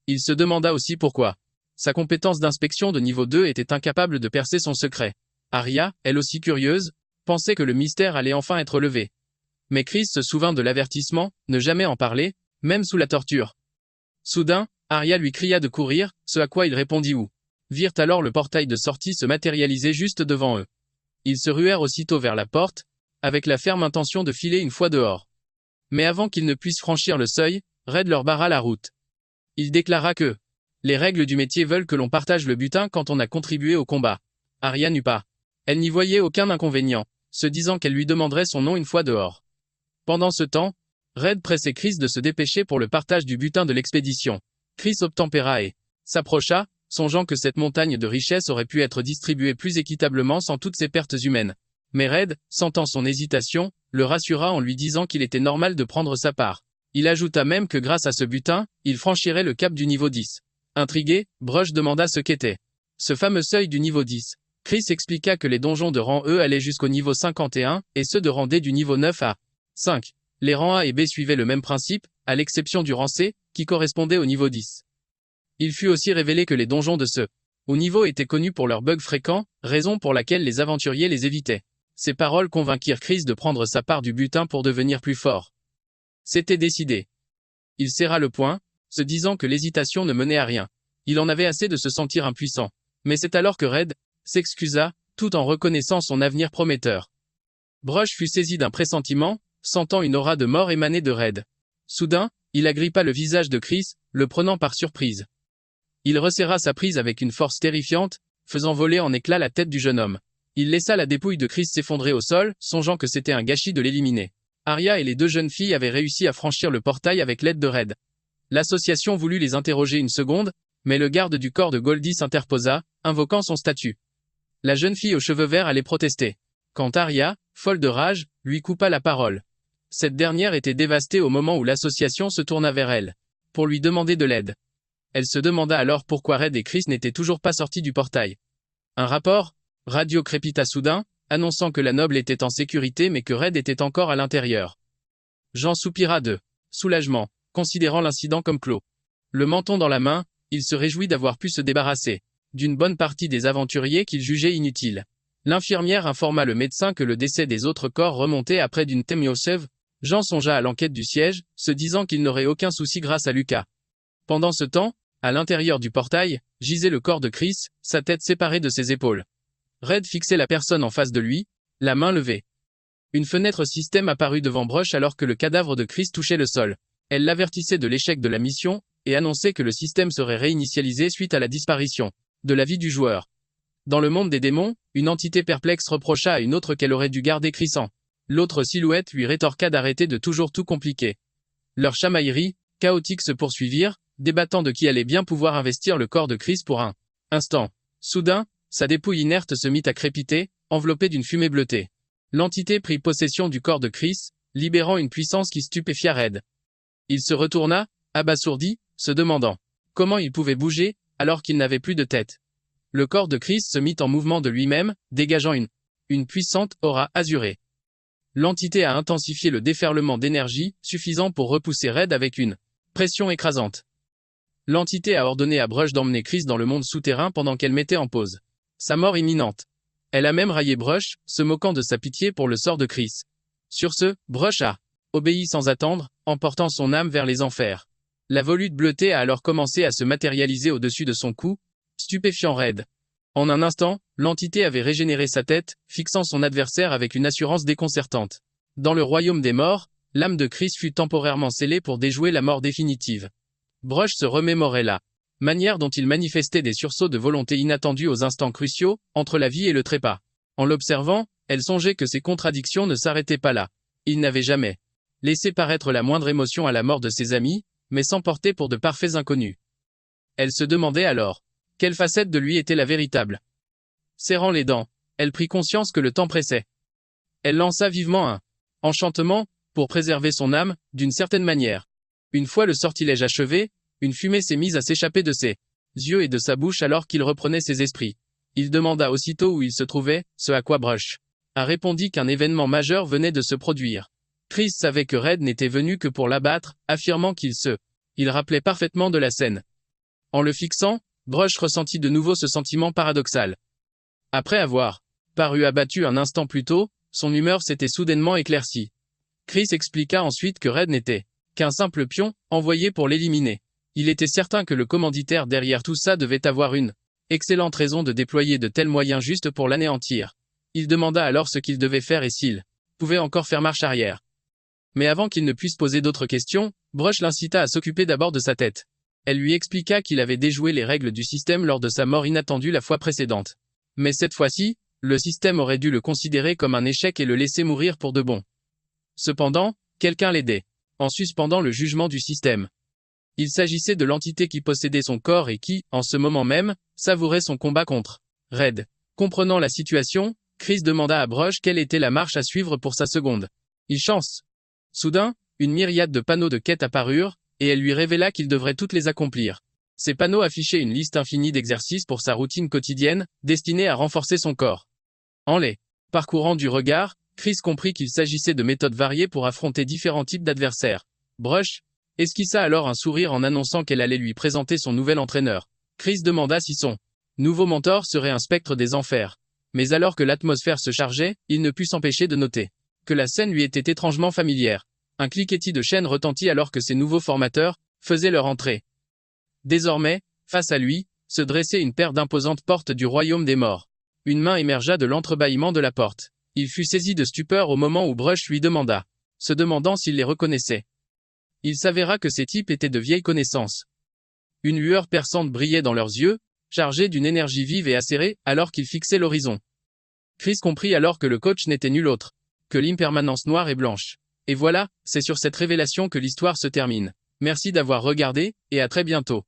Il se demanda aussi pourquoi sa compétence d'inspection de niveau 2 était incapable de percer son secret. Arya, elle aussi curieuse, pensait que le mystère allait enfin être levé. Mais Chris se souvint de l'avertissement, ne jamais en parler, même sous la torture. Soudain, Arya lui cria de courir, ce à quoi il répondit ou virent alors le portail de sortie se matérialiser juste devant eux. Ils se ruèrent aussitôt vers la porte, avec la ferme intention de filer une fois dehors. Mais avant qu'ils ne puissent franchir le seuil, Red leur barra la route. Il déclara que les règles du métier veulent que l'on partage le butin quand on a contribué au combat. Arya n'eut pas. Elle n'y voyait aucun inconvénient, se disant qu'elle lui demanderait son nom une fois dehors. Pendant ce temps, Red pressait Chris de se dépêcher pour le partage du butin de l'expédition. Chris obtempéra et s'approcha, songeant que cette montagne de richesses aurait pu être distribuée plus équitablement sans toutes ces pertes humaines. Mais Red, sentant son hésitation, le rassura en lui disant qu'il était normal de prendre sa part. Il ajouta même que grâce à ce butin, il franchirait le cap du niveau 10. Intrigué, Brush demanda ce qu'était ce fameux seuil du niveau 10. Chris expliqua que les donjons de rang E allaient jusqu'au niveau 51, et ceux de rang D du niveau 9 à 5. Les rangs A et B suivaient le même principe, à l'exception du rang C, qui correspondait au niveau 10. Il fut aussi révélé que les donjons de ce haut niveau étaient connus pour leurs bugs fréquents, raison pour laquelle les aventuriers les évitaient. Ces paroles convainquirent Chris de prendre sa part du butin pour devenir plus fort. C'était décidé. Il serra le poing, se disant que l'hésitation ne menait à rien. Il en avait assez de se sentir impuissant. Mais c'est alors que Red s'excusa, tout en reconnaissant son avenir prometteur. Brush fut saisi d'un pressentiment, sentant une aura de mort émaner de Red. Soudain, il agrippa le visage de Chris, le prenant par surprise. Il resserra sa prise avec une force terrifiante, faisant voler en éclats la tête du jeune homme. Il laissa la dépouille de Chris s'effondrer au sol, songeant que c'était un gâchis de l'éliminer. Arya et les deux jeunes filles avaient réussi à franchir le portail avec l'aide de Red. L'association voulut les interroger une seconde, mais le garde du corps de Goldie s'interposa, invoquant son statut. La jeune fille aux cheveux verts allait protester. Quant à Arya, folle de rage, lui coupa la parole. Cette dernière était dévastée au moment où l'association se tourna vers elle, pour lui demander de l'aide. Elle se demanda alors pourquoi Red et Chris n'étaient toujours pas sortis du portail. Un rapport radio crépita soudain, annonçant que la noble était en sécurité mais que Red était encore à l'intérieur. Jean soupira de soulagement, considérant l'incident comme clos. Le menton dans la main, il se réjouit d'avoir pu se débarrasser d'une bonne partie des aventuriers qu'il jugeait inutiles. L'infirmière informa le médecin que le décès des autres corps remontait après d'une Temiosev. Jean songea à l'enquête du siège, se disant qu'il n'aurait aucun souci grâce à Lucas. Pendant ce temps, à l'intérieur du portail, gisait le corps de Chris, sa tête séparée de ses épaules. Red fixait la personne en face de lui, la main levée. Une fenêtre système apparut devant Brush alors que le cadavre de Chris touchait le sol. Elle l'avertissait de l'échec de la mission, et annonçait que le système serait réinitialisé suite à la disparition de la vie du joueur. Dans le monde des démons, une entité perplexe reprocha à une autre qu'elle aurait dû garder Chris en. L'autre silhouette lui rétorqua d'arrêter de toujours tout compliquer. Leurs chamailleries, chaotiques se poursuivirent, débattant de qui allait bien pouvoir investir le corps de Chris pour un instant. Soudain, sa dépouille inerte se mit à crépiter, enveloppée d'une fumée bleutée. L'entité prit possession du corps de Chris, libérant une puissance qui stupéfia Red. Il se retourna, abasourdi, se demandant comment il pouvait bouger, alors qu'il n'avait plus de tête. Le corps de Chris se mit en mouvement de lui-même, dégageant une puissante aura azurée. L'entité a intensifié le déferlement d'énergie, suffisant pour repousser Red avec une pression écrasante. L'entité a ordonné à Brush d'emmener Chris dans le monde souterrain pendant qu'elle mettait en pause sa mort imminente. Elle a même raillé Brush, se moquant de sa pitié pour le sort de Chris. Sur ce, Brush a obéi sans attendre, emportant son âme vers les enfers. La volute bleutée a alors commencé à se matérialiser au-dessus de son cou, stupéfiant Red. En un instant, l'entité avait régénéré sa tête, fixant son adversaire avec une assurance déconcertante. Dans le royaume des morts, l'âme de Chris fut temporairement scellée pour déjouer la mort définitive. Brush se remémorait la manière dont il manifestait des sursauts de volonté inattendus aux instants cruciaux, entre la vie et le trépas. En l'observant, elle songeait que ces contradictions ne s'arrêtaient pas là. Il n'avait jamais laissé paraître la moindre émotion à la mort de ses amis, mais s'emportait pour de parfaits inconnus. Elle se demandait alors quelle facette de lui était la véritable. Serrant les dents, elle prit conscience que le temps pressait. Elle lança vivement un enchantement, pour préserver son âme, d'une certaine manière. Une fois le sortilège achevé, une fumée s'est mise à s'échapper de ses yeux et de sa bouche alors qu'il reprenait ses esprits. Il demanda aussitôt où il se trouvait, ce à quoi Brush a répondu qu'un événement majeur venait de se produire. Chris savait que Red n'était venu que pour l'abattre, affirmant il rappelait parfaitement de la scène. En le fixant, Brush ressentit de nouveau ce sentiment paradoxal. Après avoir paru abattu un instant plus tôt, son humeur s'était soudainement éclaircie. Chris expliqua ensuite que Red n'était qu'un simple pion, envoyé pour l'éliminer. Il était certain que le commanditaire derrière tout ça devait avoir une excellente raison de déployer de tels moyens juste pour l'anéantir. Il demanda alors ce qu'il devait faire et s'il pouvait encore faire marche arrière. Mais avant qu'il ne puisse poser d'autres questions, Brush l'incita à s'occuper d'abord de sa tête. Elle lui expliqua qu'il avait déjoué les règles du système lors de sa mort inattendue la fois précédente. Mais cette fois-ci, le système aurait dû le considérer comme un échec et le laisser mourir pour de bon. Cependant, quelqu'un l'aidait, en suspendant le jugement du système. Il s'agissait de l'entité qui possédait son corps et qui, en ce moment même, savourait son combat contre Red. Comprenant la situation, Chris demanda à Brush quelle était la marche à suivre pour sa seconde chance. Soudain, une myriade de panneaux de quête apparurent, et elle lui révéla qu'il devrait toutes les accomplir. Ces panneaux affichaient une liste infinie d'exercices pour sa routine quotidienne, destinée à renforcer son corps. En les parcourant du regard, Chris comprit qu'il s'agissait de méthodes variées pour affronter différents types d'adversaires. Brush esquissa alors un sourire en annonçant qu'elle allait lui présenter son nouvel entraîneur. Chris demanda si son nouveau mentor serait un spectre des enfers. Mais alors que l'atmosphère se chargeait, il ne put s'empêcher de noter que la scène lui était étrangement familière. Un cliquetis de chaînes retentit alors que ses nouveaux formateurs faisaient leur entrée. Désormais, face à lui, se dressait une paire d'imposantes portes du royaume des morts. Une main émergea de l'entrebâillement de la porte. Il fut saisi de stupeur au moment où Brush lui demanda, se demandant s'il les reconnaissait. Il s'avéra que ces types étaient de vieilles connaissances. Une lueur perçante brillait dans leurs yeux, chargée d'une énergie vive et acérée, alors qu'ils fixaient l'horizon. Chris comprit alors que le coach n'était nul autre que l'impermanence noire et blanche. Et voilà, c'est sur cette révélation que l'histoire se termine. Merci d'avoir regardé, et à très bientôt.